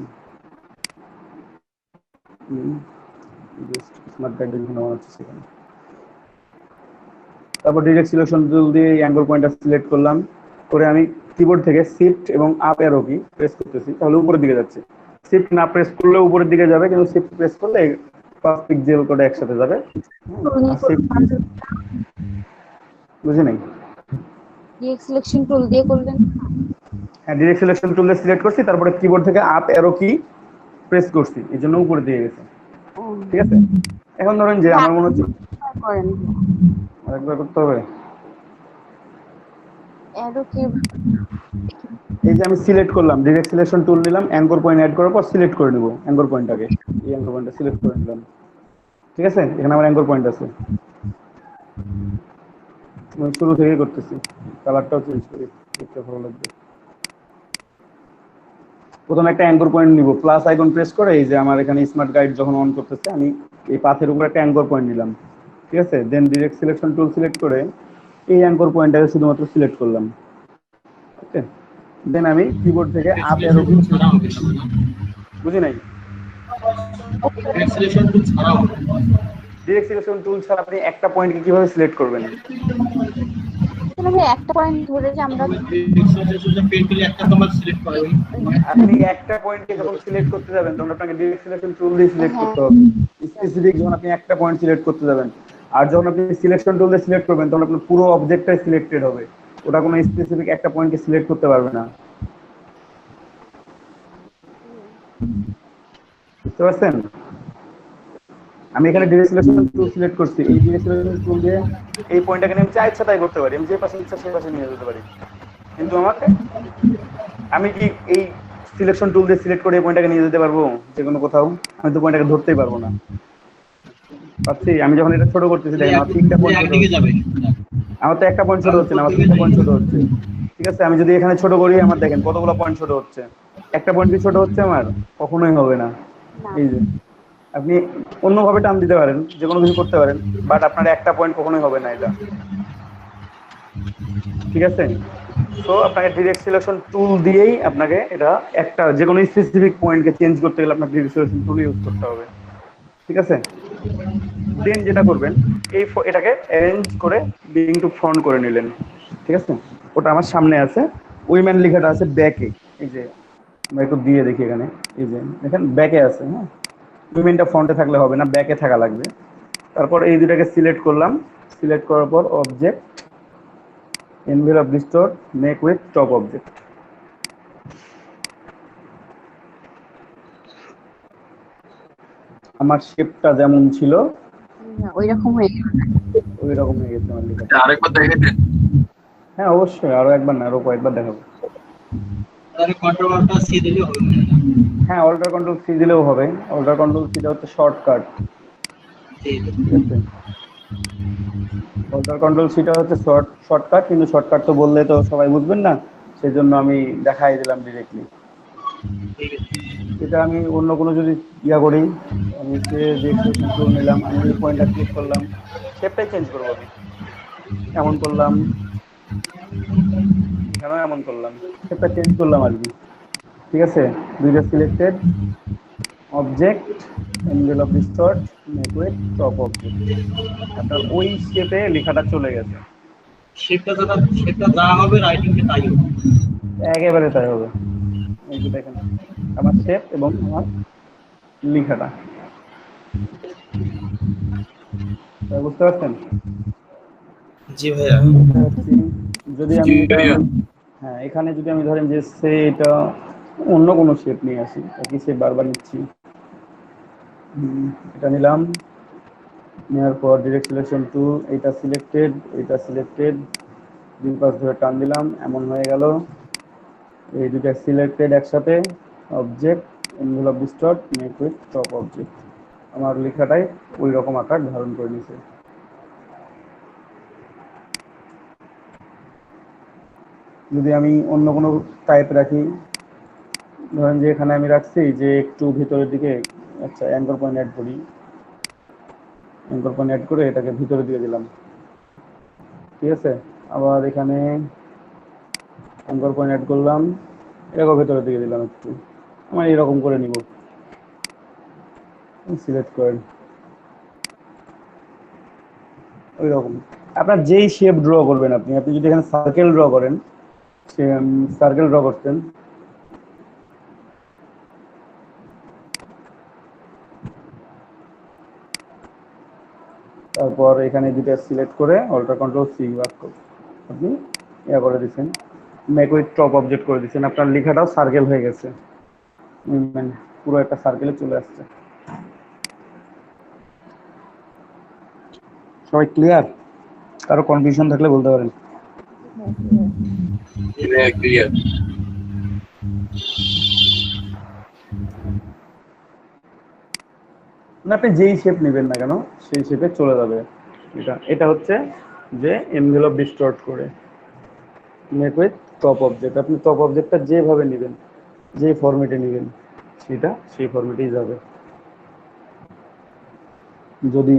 জাস্ট স্মার্ট গাইড হচ্ছে সেখানে। তারপর ডিরেক্ট সিলেকশন টুল দিয়ে অ্যাঙ্গল পয়েন্টটা সিলেক্ট করলাম, করে আমি কিবোর্ড থেকে শিফট এবং আপ অ্যারো কি প্রেস করতেছি, তাহলে উপরের দিকে যাচ্ছে। শিফট না প্রেস করলে উপরের দিকে যাবে, কিন্তু শিফট প্রেস করলে 5 পিক্সেল করে একসাথে যাবে। আর শিফট বুঝি নাই। ডিরেক্ট সিলেকশন টুল দিয়ে করলেন? হ্যাঁ, ডিরেক্ট সিলেকশন টুল দিয়ে সিলেক্ট করছি, তারপরে কিবোর্ড থেকে আপ অ্যারো কি প্রেস করছি, এই জন্য উপরে দিয়ে গেছে। ঠিক আছে, এখন ধরেন যে আমার মনে হচ্ছে করেন আরেকবার করতে হবে। এরও কি এই যে আমি সিলেক্ট করলাম, ডিরেক্ট সিলেকশন টুল নিলাম, অ্যাঙ্কর পয়েন্ট অ্যাড করার পর সিলেক্ট করে নেব অ্যাঙ্কর পয়েন্টটাকে, এই অ্যাঙ্কর পয়েন্টটা সিলেক্ট করে নিলাম। ঠিক আছে, এখানে আমার অ্যাঙ্কর পয়েন্ট আছে, আমি শুরু থেকেই করতেছি, কালারটাও চেঞ্জ করি, দেখতে ভালো লাগবে। প্রথমে একটা অ্যাঙ্কর পয়েন্ট নিব, প্লাস আইকন প্রেস করে এই যে আমার এখানে স্মার্ট গাইড যখন অন করতেছে আমি এই পাথের উপর একটা অ্যাঙ্কর পয়েন্ট নিলাম। ঠিক আছে, দেন ডিরেক্ট সিলেকশন টুল সিলেক্ট করে এই অ্যাঙ্কর পয়েন্টটাকে শুধুমাত্র সিলেক্ট করলাম। ওকে, দেন আমি কিবোর্ড থেকে আপ অ্যারো কি, বুঝি নাই, ডিরেক্ট সিলেকশন টুল ছাড়া আপনি একটা পয়েন্টকে কিভাবে সিলেক্ট করবেন? আসলে একটা পয়েন্ট ধরে যে আমরা আপনি একটা পয়েন্টকে যখন সিলেক্ট করতে যাবেন তখন আপনাকে ডিরেক্ট সিলেকশন টুল দিয়ে সিলেক্ট করতে হবে, স্পেসিফিক যখন আপনি একটা পয়েন্ট সিলেক্ট করতে যাবেন। আর যখন আপনি সিলেকশন টুল দিয়ে সিলেক্ট করবেন তখন আপনার পুরো অবজেক্টটাই সিলেক্টেড হবে, ওটা কোনো স্পেসিফিক একটা পয়েন্টকে সিলেক্ট করতে পারবে না। বুঝতে পারছেন? আমি এখানে ডিরেক্ট সিলেকশন টুল সিলেক্ট করছি, এই ডিরেক্ট সিলেকশন টুল দিয়ে এই পয়েন্টটাকে আমি যা ইচ্ছা তাই করতে পারি, আমি যে পাশে ইচ্ছা সেই পাশে নিয়ে যেতে পারি। কিন্তু আমাকে, আমি কি এই সিলেকশন টুল দিয়ে সিলেক্ট করে এই পয়েন্টটাকে নিয়ে যেতে পারবো যে কোনো কোথাও? আমি তো পয়েন্টটাকে ধরতেই পারবো না। পাচ্ছি, আমি যখন এটা ছোট করতেছি দেখেন আমার তিনটা পয়েন্ট ছোট হচ্ছে, আমার তো একটা পয়েন্ট ছোট হচ্ছে না, আমার তিনটা পয়েন্ট ছোট হচ্ছে। ঠিক আছে, আমি যদি এখানে ছোট করি আমার দেখেন কতগুলো পয়েন্ট ছোট হচ্ছে, একটা পয়েন্ট কি ছোট হচ্ছে আমার? কখনোই হবে না। এই যে আপনি অন্যভাবে টান দিতে পারেন, যে কোনো কিছু করতে পারেন, বাট আপনার একটা পয়েন্ট কখনোই হবে না এটা। ঠিক আছে, তো আপনাকে ডিরেক্ট সিলেকশন টুল দিয়েই আপনাকে এটা একটা যে কোনো স্পেসিফিক পয়েন্টকে চেঞ্জ করতে গেলে আপনাকে ডিরেক্ট সিলেকশন টুল ইউজ করতে হবে। ঠিক আছে, দেন যেটা করবেন এই এটাকে অ্যারেঞ্জ করে বিং টু ফ্রন্ট করে নিলেন। ঠিক আছে, ওটা আমার সামনে আছে, উইমেন লেখাটা আছে ব্যাকে, এই যে আমরা একটু দিয়ে দেখি এখানে, এই যে দেখেন ব্যাকে আছে। হ্যাঁ, উইমেনটা ফ্রন্টে থাকলে হবে না, ব্যাকে থাকা লাগবে। তারপর এই দুটাকে সিলেক্ট করলাম, সিলেক্ট করার পর object, envelope distort, make with top object। আমার শেপটা যেমন ছিল ওই রকম হয়ে গেল। ওই রকম হয়ে গেছে আমার লেখাটা। আরেকবার দেখে দেন। হ্যাঁ অবশ্যই, আরো একবার না আরো কয়েকবার দেখাবো। হ্যাঁ, অল্টার কন্ট্রোল সি দিলেও হবে, অল্টার কন্ট্রোল সিটা হচ্ছে শর্টকাট। ঠিক আছে, অল্টার কন্ট্রোল সিটা হচ্ছে শর্টকাট, কিন্তু শর্টকাট তো বললে তো সবাই বুঝবেন না, সেই জন্য আমি দেখাই দিলাম ডিরেক্টলি। এটা আমি অন্য কোনো যদি ইয়া করি, আমি যে এক্সপ্রেশন টুল নিলাম, আমি এই পয়েন্টটা ক্লিক করলাম, শেপটাই চেঞ্জ করবো আমি, এমন করলাম, কেন এমন করলাম, শেপটা চেঞ্জ করলাম আর কি। ঠিক আছে, দুইটা selected, object, envelope distort, make with top object, আপনার ওই শেপে লেখাটা চলে গেছে। সেটা যা হবে রাইটিংটা তাই হবে, একেবারে তাই হবে। এই যে দেখেন আমার শেপ এবং আমার লেখাটা, বুঝতে পারছেন? জি ভাইয়া। যদি আমি হ্যাঁ এখানে যদি আমি ধরেন যে এটা অন্য কোনো শেপ নিয়ে আসি, একই শেপ বারবার নিচ্ছি, এটা নিলাম, নেওয়ার পর ডিরেক্ট সিলেকশন টুল, এটা সিলেক্টেড, এটা সিলেক্টেড, দুই পাশ ধরে টান দিলাম, এমন হয়ে গেল। এই দুটা সিলেক্টেড একসাথে, object, envelope distort, make with top object, আমার লেখাটাই ওই রকম আকার ধারণ করে নিয়েছে। যদি আমি অন্য কোনো টাইপ রাখি, ধরেন যে এখানে আমি রাখছি যে একটু ভিতরের দিকে, আচ্ছা অ্যাঙ্কর পয়েন্ট অ্যাড করি, অ্যাঙ্কর পয়েন্ট অ্যাড করে এটাকে ভিতরে দিয়ে দিলাম। ঠিক আছে, আবার এখানে অ্যাঙ্কর পয়েন্ট অ্যাড করলাম, এটাকে ভেতরে দিয়ে দিলাম একটু, আমার এরকম করে নিব, সিলেক্ট করেন ওই রকম। আপনার যেই শেপ ড্র করবেন, আপনি আপনি যদি এখানে সার্কেল ড্র করেন, সার্কেল ড্র করতেন, তারপর এখানে দুটো সিলেক্ট করে অল্টার কন্ট্রোল সি আপনি ইয়া করে দিচ্ছেন, মেক উইথ টপ অবজেক্ট করে দিচ্ছেন, আপনার লেখাটাও সার্কেল হয়ে গেছে, পুরো একটা সার্কেলে চলে আসছে। সবাই ক্লিয়ার? কারো কনফিউশন থাকলে বলতে পারেন। হ্যাঁ clear। ক্লিয়ার। না, আপনি যেই শেপ নেবেন না কেন সেই শেপে চলে যাবে। এটা হচ্ছে যে এনভেলপ ডিস্টর্ট করে মেক উইথ টপ অবজেক্ট। আপনি টপ অবজেক্টটা যেভাবে নেবেন, যে ফরম্যাটে নেবেন, সেটা সেই ফরম্যাটেই যাবে। যদি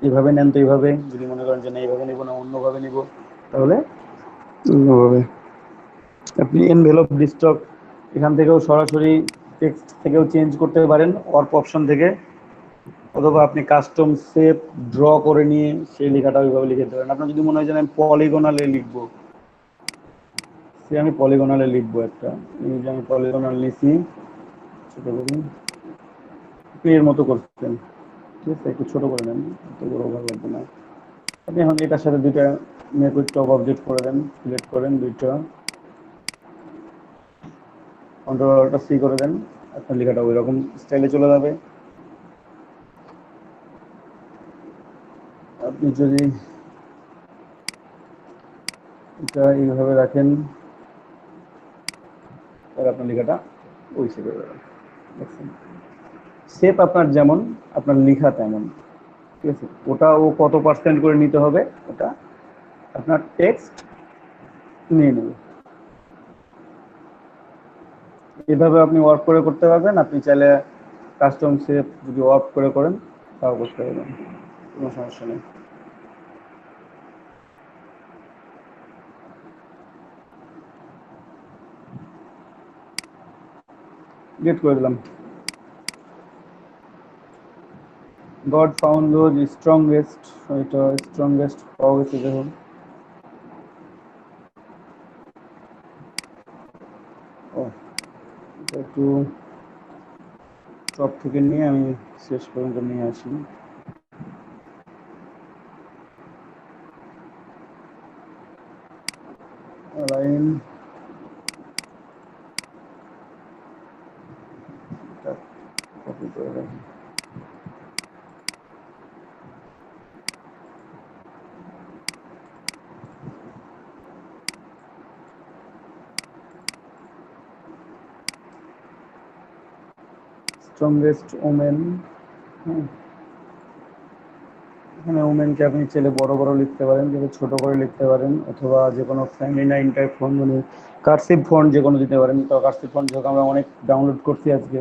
এভাবে নেন তো এইভাবে, যদি মনে করেন যে না এইভাবে নিব না অন্যভাবে নিব, তাহলে অন্যভাবে। আপনি এনভেলপ ডিস্টক এখান থেকেও সরাসরি টেক্সট থেকেও চেঞ্জ করতে পারেন ওয়ার্ক অপশন থেকে, অথবা আপনি কাস্টম শেপ ড্র করে নিয়ে সেই লেখাটা ওইভাবে লিখে দিতে পারেন। আপনার যদি মনে হয় যে আমি পলিগনালে লিখবো, সে আমি পলিগনালে লিখবো একটা, এই যে আমি পলিগনাল লিখি, ছোট করি, আপনি এর মতো করছেন, ঠিক আছে, একটু ছোট করে নেন, এত বড় ভালো লাগবে না। আপনি এখন এটার সাথে দুইটা মেক উইথ টপ অবজেক্ট করে দেন, সিলেক্ট করেন দুইটা, কন্ট্রোলটা সি করে দেন, আপনার লেখাটা ওই রকম স্টাইলে চলে যাবে। আপনি যদি এটা এইভাবে রাখেন তাহলে আপনার লেখাটা ওই শেপে যাবে। দেখছেন, শেপ আপনার যেমন আপনার লেখা তেমন, ঠিক আছে। ওটা ও কত পার্সেন্ট করে নিতে হবে, ওটা আপনার টেক্সট নিয়ে নেবে। এভাবে আপনি ওয়ার্ক করে করতে পারবেন। আপনি চাইলে কাস্টম শেপ যদি ওয়ার্ক করে করেন তাও করতে পারবেন, কোনো সমস্যা নেই। গেট করে দিলাম। গড ফাউন্ড দোজ স্ট্রংগেস্ট, এটা স্ট্রংগেস্ট পাওয়া গেছে দেখুন। ও, এটা একটু টপ থেকে নিয়ে আমি শেষ পর্যন্ত নিয়ে আসি। লাইন কপি করে রাখি। স্ট্রংগেস্ট ওমেন, হ্যাঁ, এখানে ওমেনকে আপনি চাইলে বড় বড় লিখতে পারেন, যেটা ছোট করে লিখতে পারেন, অথবা যে কোনো ফ্যামিনাইন টাইপ ফন্ট, মানে কার্সিভ ফন্ট যে কোনো দিতে পারেন। তো কার্সিভ ফন্ট যেহেতু আমরা অনেক ডাউনলোড করছি আজকে,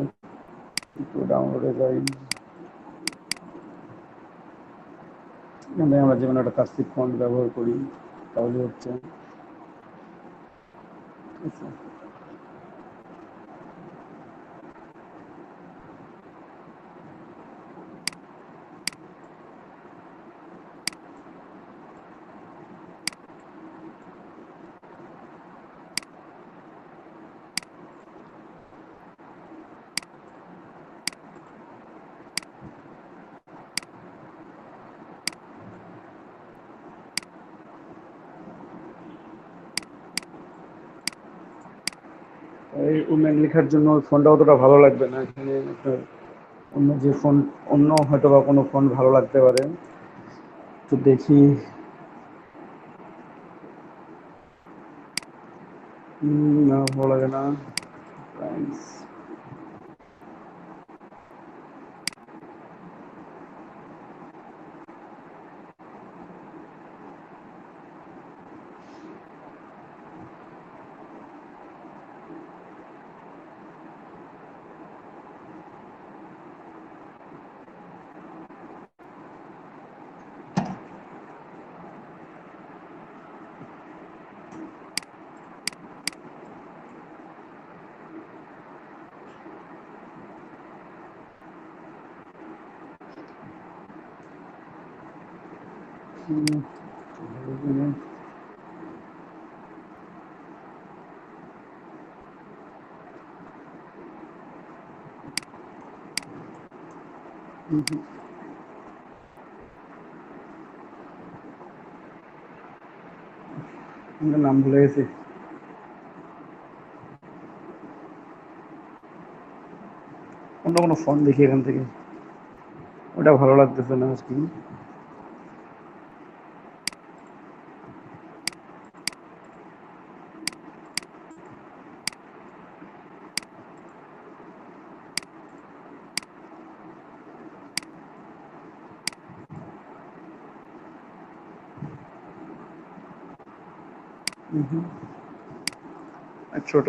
একটু ডাউনলোডে যাই, এখানে আমরা যেমন একটা কার্সিভ ফন্ট ব্যবহার করি তাহলে হচ্ছে, ঠিক আছে। এই ওমেন লেখার জন্য ওই ফন্টটা অতটা ভালো লাগবে না, এখানে আপনার অন্য যে ফন্ট, অন্য হয়তো বা কোনো ফন্ট ভালো লাগতে পারে, তো দেখি। না, ভালো লাগে না। Times। নাম ভুলে গেছি, অন্য কোনো ফন্ট দেখি এখান থেকে, ওটা ভালো লাগতেছে না আজকে। ছোট।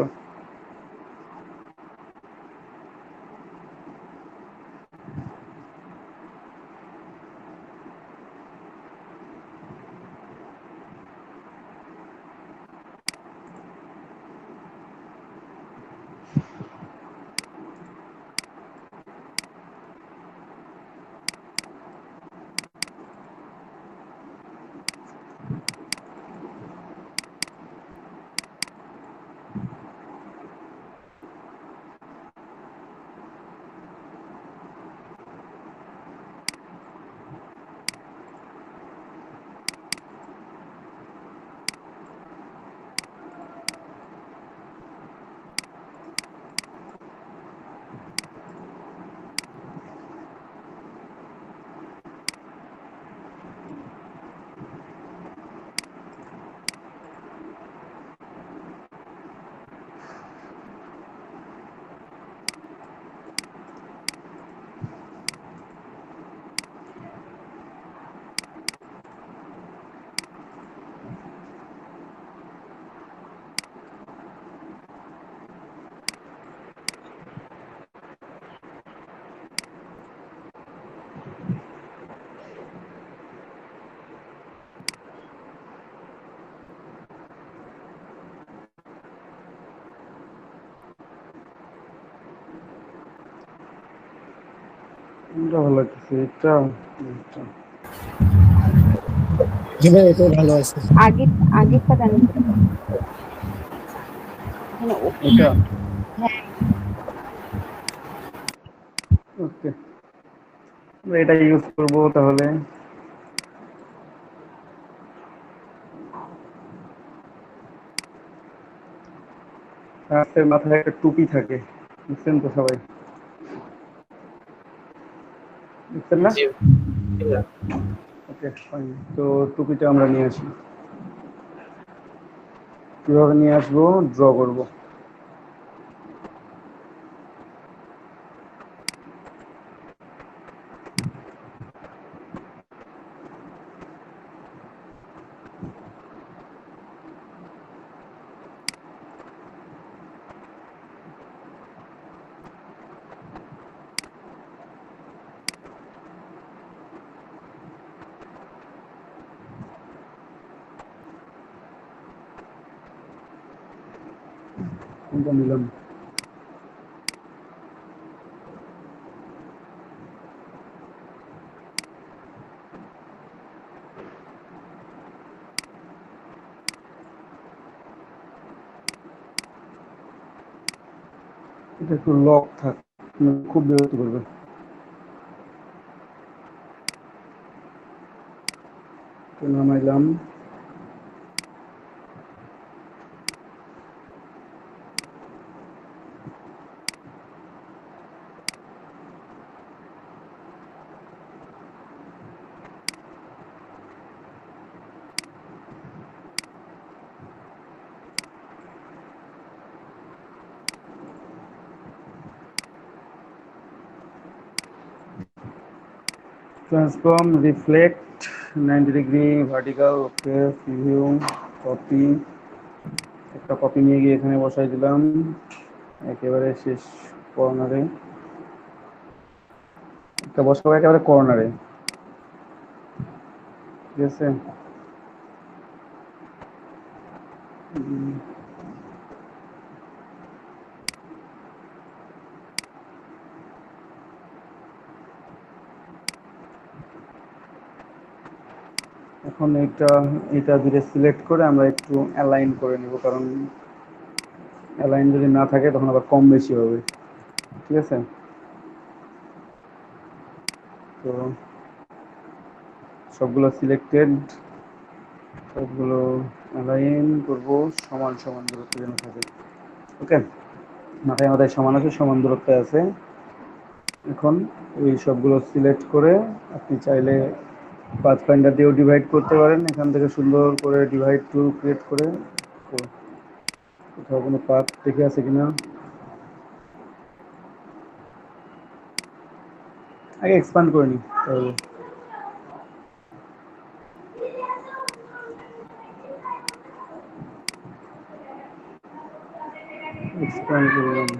এটা ভালো লাগতেছে, এটা এটা। জি ভাই, এটাই ভালো আছে। আগে আগেরটা জানি মানে এটা হ্যাঁ, ওকে, এটা ইউজ করব তাহলে। হাতের মাথায় একটা টুপি থাকে, বুঝছেন তো সবাই, বুঝছেন না? জি ভাইয়া। ওকে ফাইন, তো টুপিটা আমরা নিয়ে আসি। কিভাবে নিয়ে আসবো? ড্র করব। কোনটা নিলাম? এটা একটু লক থাক, খুব বিরক্ত করবে। তো নামাইলাম। ট্রান্সফর্ম, রিফ্লেক্ট, 90 ডিগ্রি ভার্টিক্যাল, ওকে, প্রিভিউ, কপি। একটা কপি নিয়ে গিয়ে এখানে বসাই দিলাম, একেবারে শেষ কর্নারে। একটা বসাবো একেবারে কর্নারে, ঠিক আছে? এখন এটা দুটো সিলেক্ট করে আমরা একটু অ্যালাইন করে নেব, কারণ অ্যালাইন যদি না থাকে তখন আবার কম বেশি হবে, ঠিক আছে? তো সবগুলো সিলেক্টেড, সবগুলো অ্যালাইন করব, সমান সমান দূরত্ব যেন থাকে। ওকে, মাথায় মাথায় সমান আছে, সমান দূরত্বে আছে। এখন এই সবগুলো সিলেক্ট করে আপনি চাইলে পাথ ফাইন্ডার দিয়েও ডিভাইড করতে পারেন। এখান থেকে সুন্দর করে ডিভাইড টুল ক্রিয়েট করে, তো কোথাও কোনো পাথ দেখে আছে কিনা আগে এক্সপান্ড করে নিই তাহলে। রান করলাম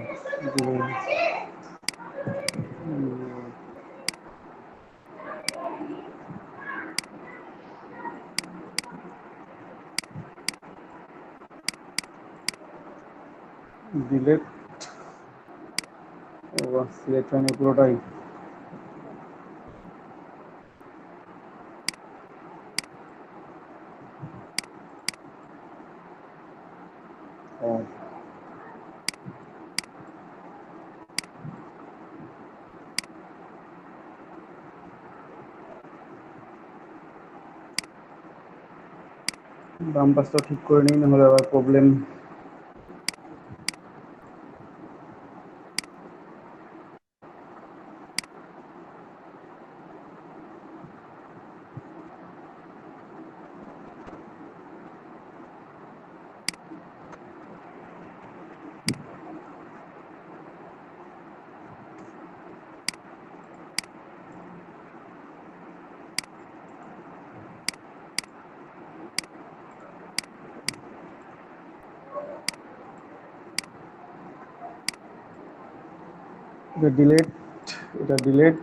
ডিলেট সিলেক্ট হয়নি পুরোটাই। বাম পাশটা ঠিক করে নিই, নাহলে আবার প্রবলেম। এটা ডিলেট, এটা ডিলেট।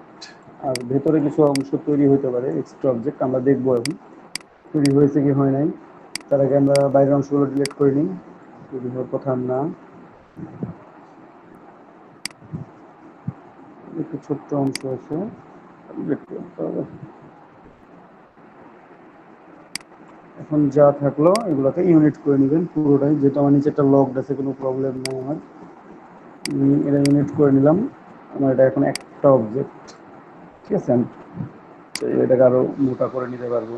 আর ভেতরে কিছু অংশ তৈরি হতে পারে এক্সট্রা অবজেক্ট, আমরা দেখবো এখন তৈরি হয়েছে কি হয় নাই। তার আগে আমরা বাইরের অংশগুলো ডিলিট করে নিই, তৈরি হওয়ার কথা না। একটু ছোট্ট অংশ আছে, ডিলিট করতে হবে। এখন যা থাকলো এগুলোকে ইউনিট করে নেবেন পুরোটাই, যেহেতু আমার নিচে একটা লকড আছে, কোনো প্রবলেম নেই আমার। এটা ইউনিট করে নিলাম। আমার এটা এখন একটা অবজেক্ট, ঠিক আছে। আমি এটাকে আরো মোটা করে নিতে পারবো,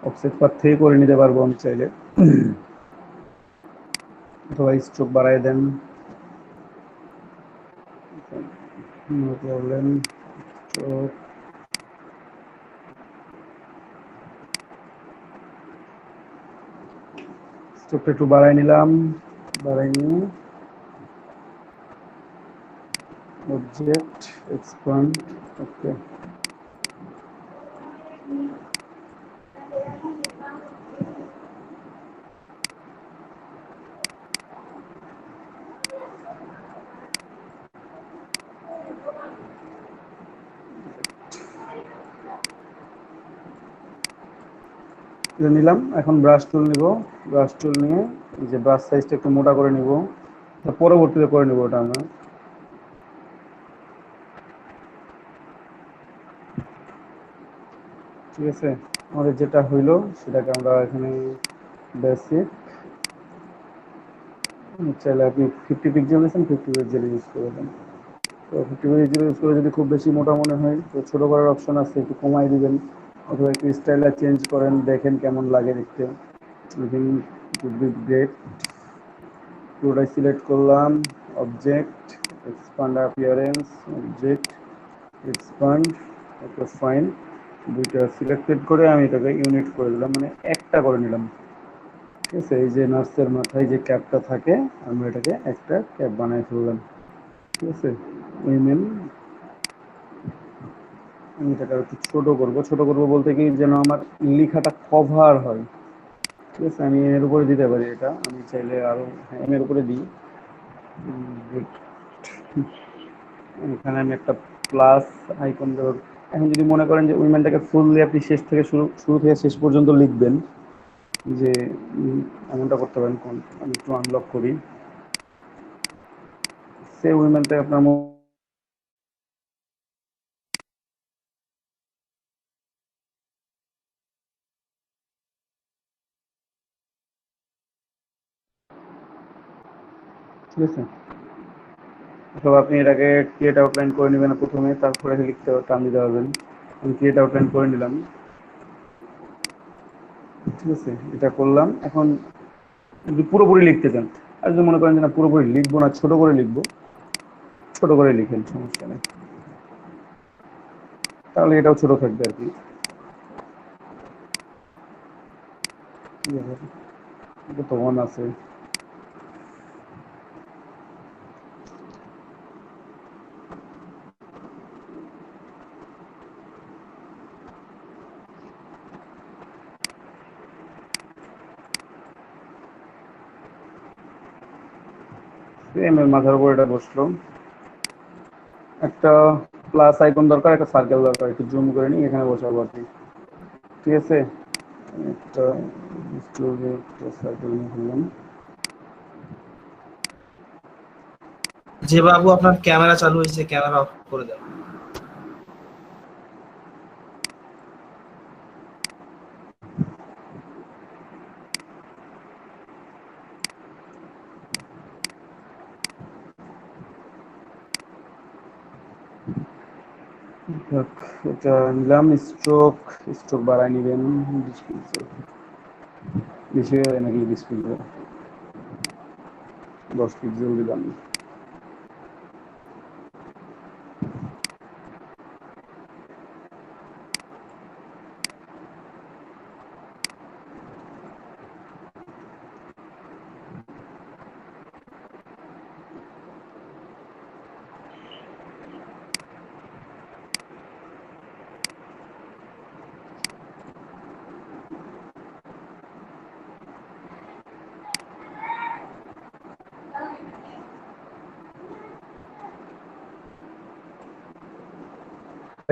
অফসেট পাথ থেকে করে নিতে পারবো আমি চাইলে, অথবা স্ট্রোক বাড়ায় দেন, নো প্রবলেম। স্ট্রোক স্ট্রোকটা একটু বাড়াই নিলাম, বাড়াই নিয়ে অবজেক্ট এক্সপান্ড, ওকে। এটা নিলাম। এখন ব্রাশ টুল নিব, ব্রাশ টুল নিয়ে এই যে ব্রাশ সাইজটা একটু মোটা করে নিব, পরবর্তীতে করে নিব ওটা আমরা। ঠিক আছে, আমাদের যেটা হইলো সেটাকে আমরা এখানে বেসিক, চাইলে আপনি 50 পিক্সেল দিয়েছেন, 50 পিক্সেল ইউজ করে দেন। তো 50 পিক্সেল ইউজ করে যদি খুব বেশি মোটা মনে হয় তো ছোটো করার অপশন আছে, একটু কমাই দিবেন, অথবা একটু স্টাইলটা চেঞ্জ করেন, দেখেন কেমন লাগে দেখতে। গ্রেট, পুরোটাই সিলেক্ট করলাম, object expand appearance, object expand, okay fine. দুইটা সিলেক্টেড করে আমি এটাকে ইউনিট করে দিলাম, মানে একটা করে নিলাম। ঠিক আছে, এই যে নার্সের মাথায় যে ক্যাপটা থাকে আমরা এটাকে একটা ক্যাপ বানাই ফেললাম। ঠিক আছে, উইমেন, আমি এটাকে একটু ছোটো করবো। ছোটো করবো বলতে কি, যেন আমার লেখাটা কভার হয়। ঠিক আছে, আমি এর উপরে দিতে পারি, এটা আমি চাইলে আরও, হ্যাঁ এর উপরে দিই। এখানে আমি একটা প্লাস আইকন দেব। এখন যদি মনে করেন যে উইমেনটাকে ফুললি আপনি শেষ থেকে শুরু শুরু থেকে শেষ পর্যন্ত লিখবেন, যে এমনটা করতে পারেন। কোন, আমি একটু আনলক করি, সে উইমেনটাকে আপনার ঠিক আছে। অথবা আপনি এটাকে ক্রিয়েট আউটলাইন করে নেবেন প্রথমে, তারপরে লিখতে টান দিতে পারবেন। আমি ক্রিয়েট আউটলাইন করে নিলাম। ঠিক আছে, এটা করলাম। এখন যদি পুরোপুরি লিখতে চান, আর যদি মনে করেন যে না পুরোপুরি লিখবো না, ছোট করে লিখবো, ছোট করে লিখেন, সমস্যা নেই, তাহলে এটাও ছোট থাকবে আর কি। এটা তো অন আছে। এম এর মাথার উপর এটা বসলো। একটা প্লাস আইকন দরকার, একটা সার্কেল দরকার, একটু জুম করে নিই, এখানে বসাবো আর কি। ঠিক আছে, একটা সার্কেল নিয়ে ফেললাম। যে বাবু আপনার ক্যামেরা চালু হয়েছে ক্যামেরা অফ করে দেন। দেখ, এটা নিলাম। স্ট্রোক স্ট্রোক বাড়ায় নিবেন 20 নাকি 20 পিক্সেল, 10 পিক্সেল দিলাম।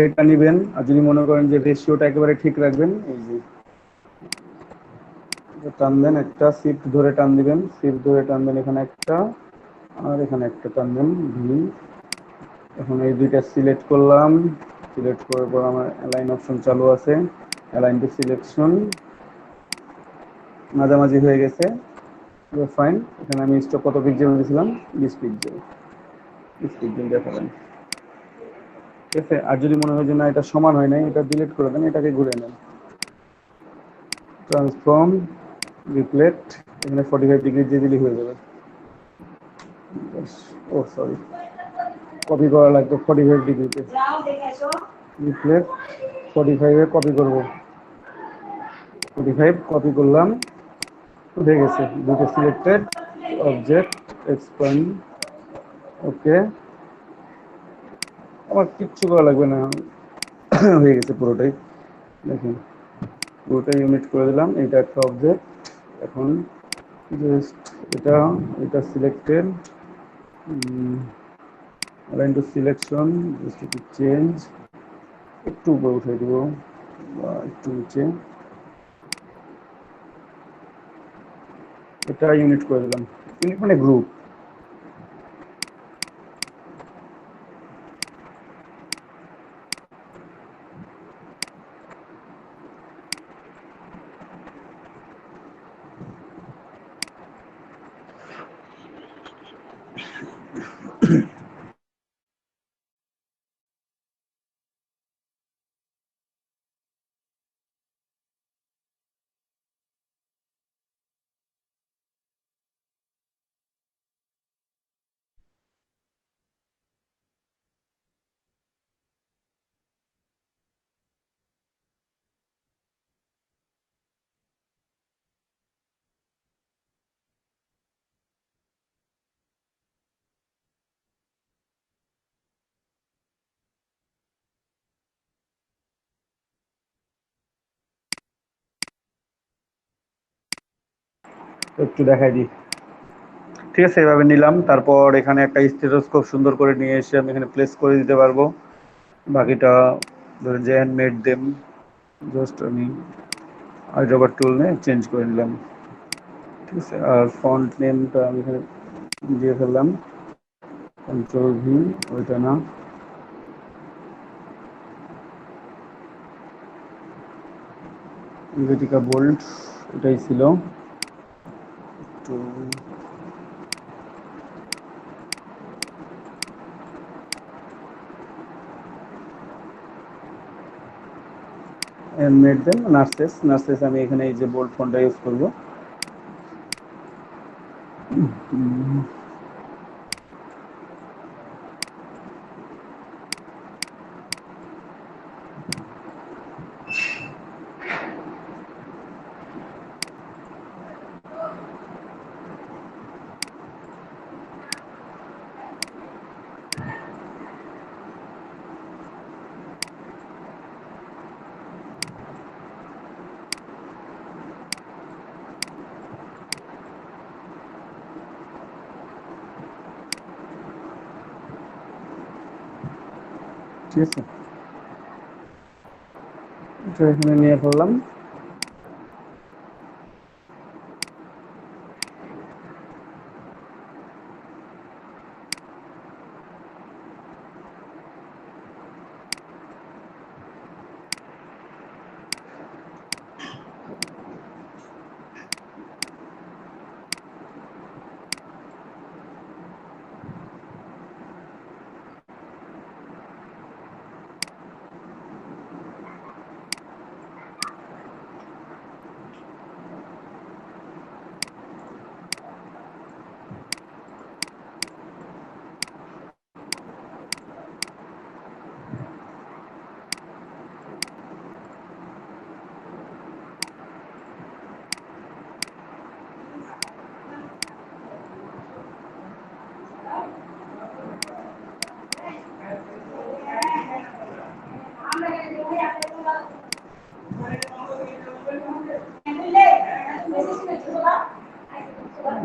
এটা নিবেন, আর যদি মনে করেন যে রেশিওটা একেবারে ঠিক রাখবেন, এই যে টান দেন, একটা শিফট ধরে টান দিবেন, শিফট ধরে টান দেন, এখানে একটা আর এখানে একটা টান দেন ভি। এখন এই দুইটা সিলেক্ট করলাম, সিলেক্ট করার পর আমার অ্যালাইন অপশন চালু আছে, অ্যালাইন টু সিলেকশন মাঝামাঝি হয়ে গেছে, ফাইন। এখানে আমি স্টক কত পিক্সেল দিয়েছিলাম, 20 পিক্সেল, 20 পিক্সেল দেখাবেন। ঠিক আছে, আর যদি মনে হয় যে না এটা সমান হয় নাই, এটা ডিলিট করে দেন, এটাকে ঘুরে নেন, ট্রান্সফর্ম রিফ্লেক্ট, এখানে 45 ডিগ্রি দিয়ে দিলেই হয়ে যাবে। ও সরি, কপি করা লাগবে 45 ডিগ্রিতে, রিফ্লেক্ট 45-এ কপি করবো, 45 কপি করলাম, হয়ে গেছে দুটো সিলেক্টেড অবজেক্ট এক্সপ্যান্ড। ওকে, আমার কিচ্ছু করা লাগবে না, হয়ে গেছে পুরোটাই। দেখুন পুরোটাই ইউনিট করে দিলাম, এটা একটা অবজেক্ট। এখন জাস্ট এটা এটা selected, align two selection, just একটু চেঞ্জ, একটু উপরে উঠে দিব বা একটু নিচে, এটা ইউনিট করে দিলাম। ইউনিট মানে গ্রুপ। একটু দেখাই দিই। ঠিক আছে, এভাবে নিলাম। তারপর এখানে একটা স্টেথোস্কোপ সুন্দর করে নিয়ে এসে আমি এখানে প্লেস করে দিতে পারবো। বাকিটা ধরেন যে হ্যান্ডমেড দেম, জাস্ট আমি আইড্রপার টুল নিয়ে চেঞ্জ করে নিলাম। ঠিক আছে, আর ফন্ট নেমটা আমি এখানে দিয়ে ফেললাম, কন্ট্রোল ভি, ওইটা না, ইনভেটিকা বোল্ড, এটাই ছিল। তো হ্যান্ডমেড দেম নার্সেস, নার্সেস আমি এখানে এই যে বোল্ড ফন্টটা ইউজ করবো। ঠিক আছে, এটা এখানে নিয়ে ফেললাম।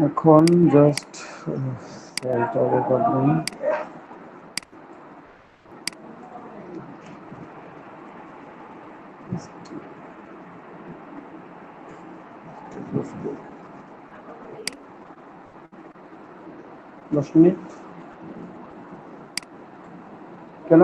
এখন জাস্ট সেলটা রেকর্ড নেই। দশ মিনিট কেন?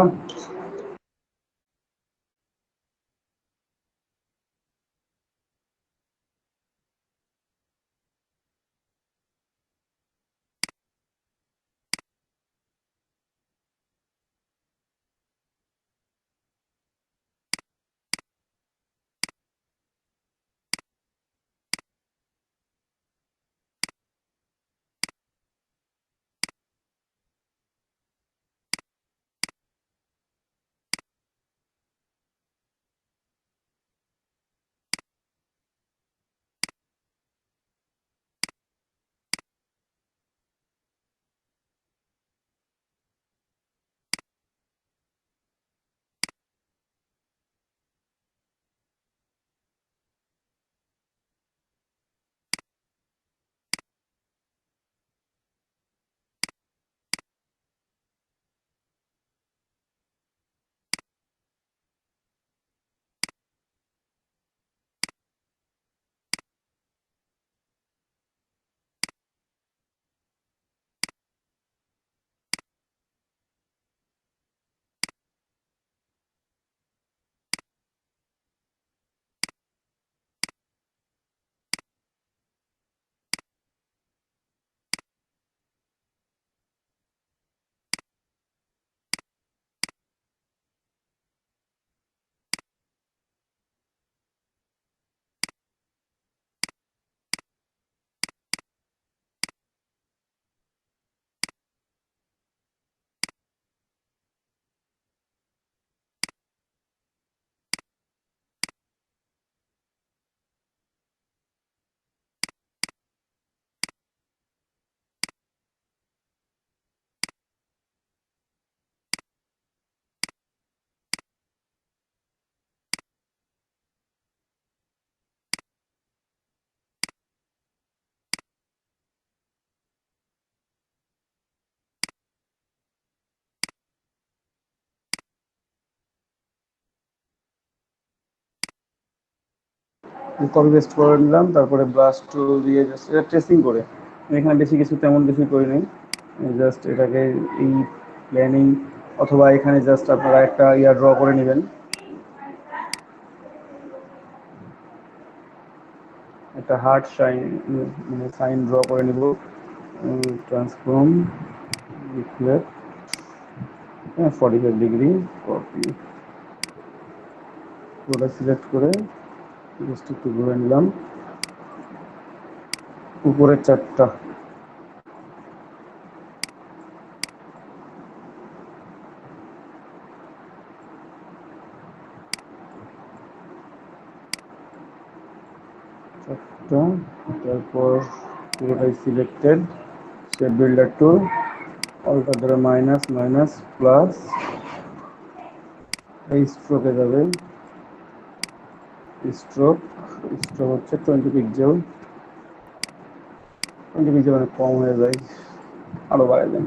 কপি পেস্ট করে নিলাম, তারপরে ব্রাশ টুল দিয়ে জাস্ট এটা ট্রেসিং করে, এখানে বেশি কিছু তেমন কিছু করি নাই, জাস্ট এটাকে এই প্ল্যানিং অথবা এখানে জাস্ট আপনারা একটা ইয়া ড্র করে নেবেন, একটা হার্ট সাইন, মানে সাইন ড্র করে নিব। ট্রান্সফর্ম রিফ্লেক্ট 45 ডিগ্রি, কপি পুরোটা সিলেক্ট করে জাস্ট একটু ঘুরে নিলাম উপরের চারটা। তারপর পুরোটাই selected, shape builder to alter ধরে মাইনাস মাইনাস প্লাস, এই স্ট্রোকে যাবে, স্ট্রোক স্ট্রোক হচ্ছে 20 পিক্সেল, 20 পিক্সেল অনেক কম হয়ে যায়, আরো বাড়াই দেন।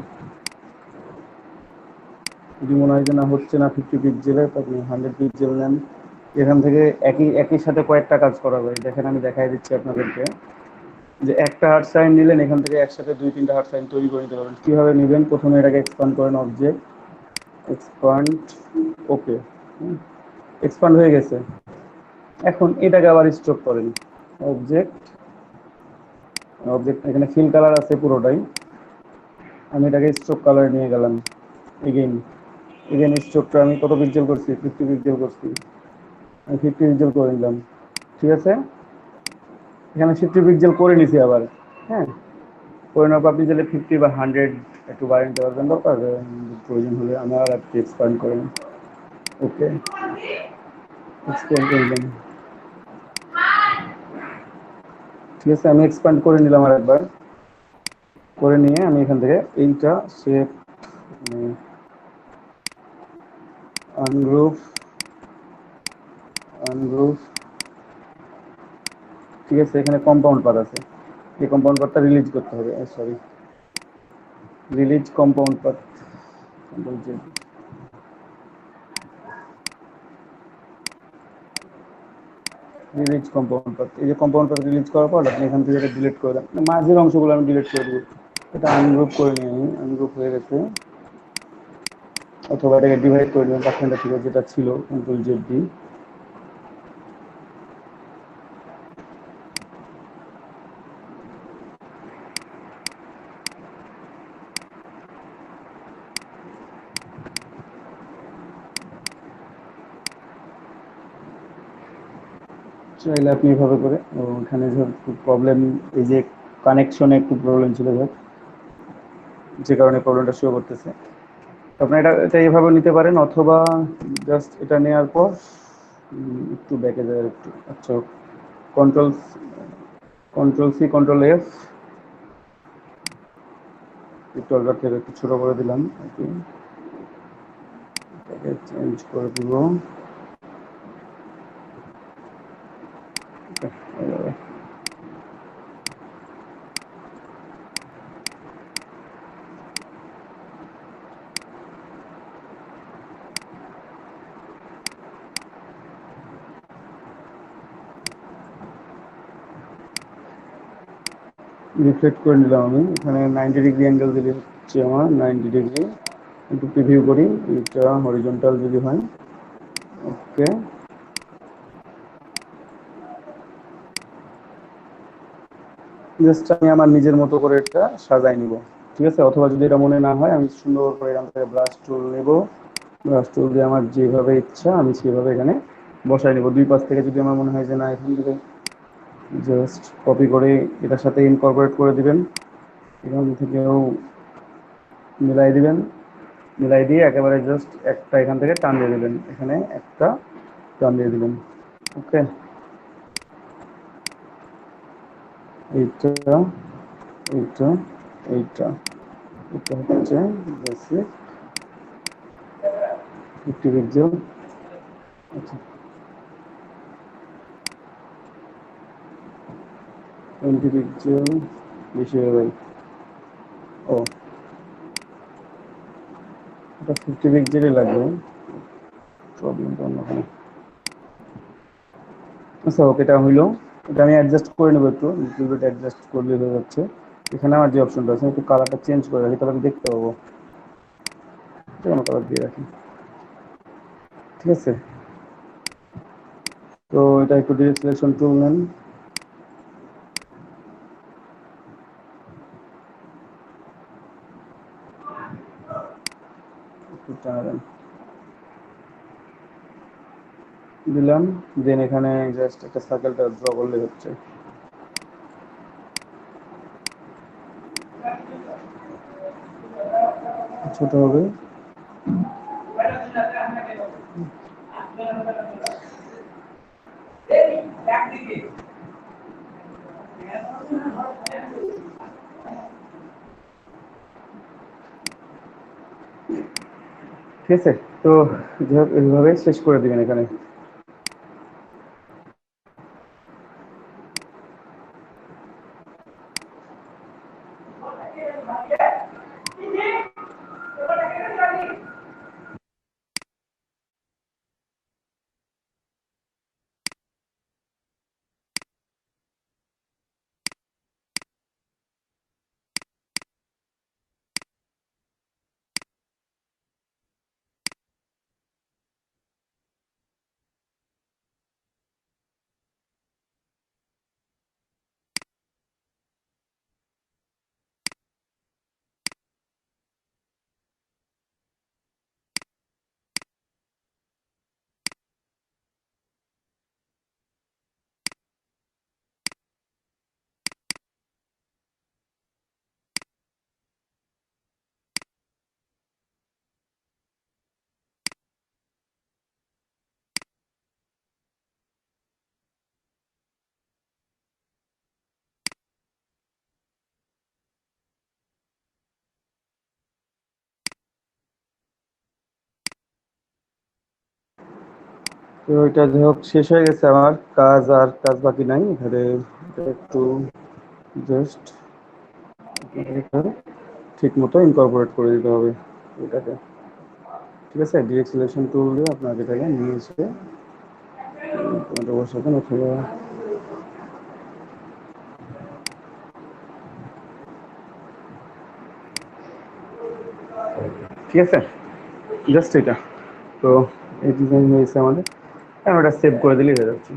যদি মনে হয় যে না হচ্ছে না 50 পিক্সেলের, আপনি 100 পিক্সেল নেন। এখান থেকে একই সাথে কয়েকটা কাজ করা যায়। দেখেন আমি দেখাই দিচ্ছি আপনাদেরকে, যে একটা হার্ট সাইন নিলেন, এখান থেকে একসাথে 2-3টা হার্ট সাইন তৈরি করে নিতে পারবেন। কীভাবে নেবেন, প্রথমে এটাকে এক্সপান্ড করেন, অবজেক্ট এক্সপান্ড, ওকে, এক্সপান্ড হয়ে গেছে। এখন এটাকে আবার স্ট্রোক করেন, অবজেক্ট এখানে ফিল কালার আছে পুরোটাই, আমি এটাকে স্ট্রোক কালার নিয়ে গেলাম। এগেইন স্ট্রোকটা আমি কত পিক্সেল করছি, 50 পিক্সেল করছি, আমি 50 পিক্সেল করে নিলাম। ঠিক আছে, এখানে 50 পিক্সেল করে নিছি আবার। হ্যাঁ, করে নেওয়ার পর আপনি চাইলে 50 বা 100 একটু বাড়িয়ে নিতে পারবেন, দরকার প্রয়োজন হলে। আমি আর একটু এক্সপান্ড করেন, ওকে, এক্সপ্যান্ড করে নিলাম। ঠিক আছে, আমি এক্সপ্যান্ড করে নিলাম আর একবার। করে নিয়ে আমি এখান থেকে এইটা শেপ আনগ্রুপ, ঠিক আছে, এখানে কম্পাউন্ড পাথ আছে, এই কম্পাউন্ড পাথটা রিলিজ করতে হবে। Sorry, release compound path, release compound path. এই যে কম্পাউন্ড পাথ রিলিজ করার পর আপনি এখান থেকে এটা ডিলিট করে দেন, মাঝের অংশগুলো আমি ডিলিট করে দেবো। এটা আনগ্রুপ করে নিয়ে, আমি আনগ্রুপ হয়ে গেছে। অথবা এটাকে ডিভাইড করে দেবেন, পার্সেন্টটা থেকে যেটা ছিল, Ctrl+Z দিই। চাইলে আপনি এভাবে করে, ওখানে খুব প্রবলেম, এই যে কানেকশনে একটু প্রবলেম ছিল, যে কারণে প্রবলেমটা শো করতেছে। আপনার এটা এইভাবে নিতে পারেন, অথবা জাস্ট এটা নেওয়ার পর একটু ব্যাকে যায় একটু। আচ্ছা, কন্ট্রোল সি কন্ট্রোল এফ, একটু থেকে একটু ছোটো করে দিলাম আর কি, এটাকে চেঞ্জ করে দিব। রিফ্লেক্ট করে নিলাম আমি, এখানে 90 ডিগ্রি অ্যাঙ্গেল দিলে হচ্ছে আমার 90 ডিগ্রি। একটু প্রিভিউ করি, এটা হরিজন্টাল যদি হয়, ওকে। জাস্ট আমি আমার নিজের মতো করে এটা সাজাই নিব। ঠিক আছে, অথবা যদি এটা মনে না হয়, আমি সুন্দর করে এখান থেকে ব্রাশ টুল নেব, ব্রাশ টুল দিয়ে আমার যেভাবে ইচ্ছা আমি সেভাবে এখানে বসাই নেব। দুই পাশ থেকে যদি আমার মনে হয় যে না, এখান থেকে জাস্ট কপি করে এটার সাথে ইনকর্পোরেট করে দিবেন, এখান থেকেও মিলাই দিবেন, মিলাই দিয়ে একেবারে জাস্ট একটা এখান থেকে টান দিয়ে দিবেন, এখানে একটা টান দিয়ে দিবেন, ওকে। এইটা এইটা এইটা এটা হচ্ছে বেসিক 50 পিক্সেল। আচ্ছা, 20 পিক্সেল বেশি হয়ে যায়। ও, এটা 50 পিক্সেলই লাগবে, প্রবলেমটা অন্যখানে। আচ্ছা, ওকে, এটা হইলো। এটা আমি অ্যাডজাস্ট করে নেবো, একটু লিটল বিট অ্যাডজাস্ট করলে হয়ে যাচ্ছে। এখানে আমার যে অপশনটা আছে, একটু কালারটা চেঞ্জ করে রাখি, তাহলে আমি দেখতে পাবো। কোনো কালার দিয়ে রাখি, ঠিক আছে। তো এটা একটু ডিরেক্ট সিলেকশন টুল নেন, একটু টানাবেন, দিলাম। দেন এখানে জাস্ট একটা সার্কেলটা ড্র করলে হচ্ছে, ছোট হবে। ঠিক আছে, তো এইভাবে শেষ করে দিবেন এখানে। তো এটা যাই হোক শেষ হয়ে গেছে, আমার কাজ আর কাজ বাকি নাই এখানে। এটা একটু জাস্ট ঠিক মতো ইনকর্পোরেট করে দিতে হবে এটাকে। ঠিক আছে, ডিরেক্ট সিলেকশন টুল দিয়ে আপনার এটাকে নিয়ে এসে তোমাদের বসাতে অথবা ঠিক আছে, জাস্ট এটা। তো এই ডিজাইন হয়েছে আমাদের, আমি ওটা সেভ করে দিলেই হয়ে যাচ্ছে।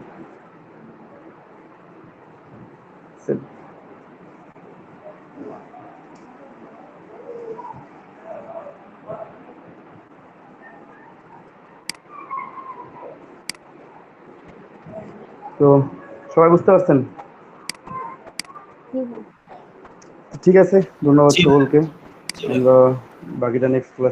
সেভ। তো সবাই বুঝতে পারছেন? জি ঠিক আছে, ধন্যবাদ জি ভাইয়া, সকলকে। জি ভাইয়া। আমরা বাকিটা নেক্সট ক্লাসে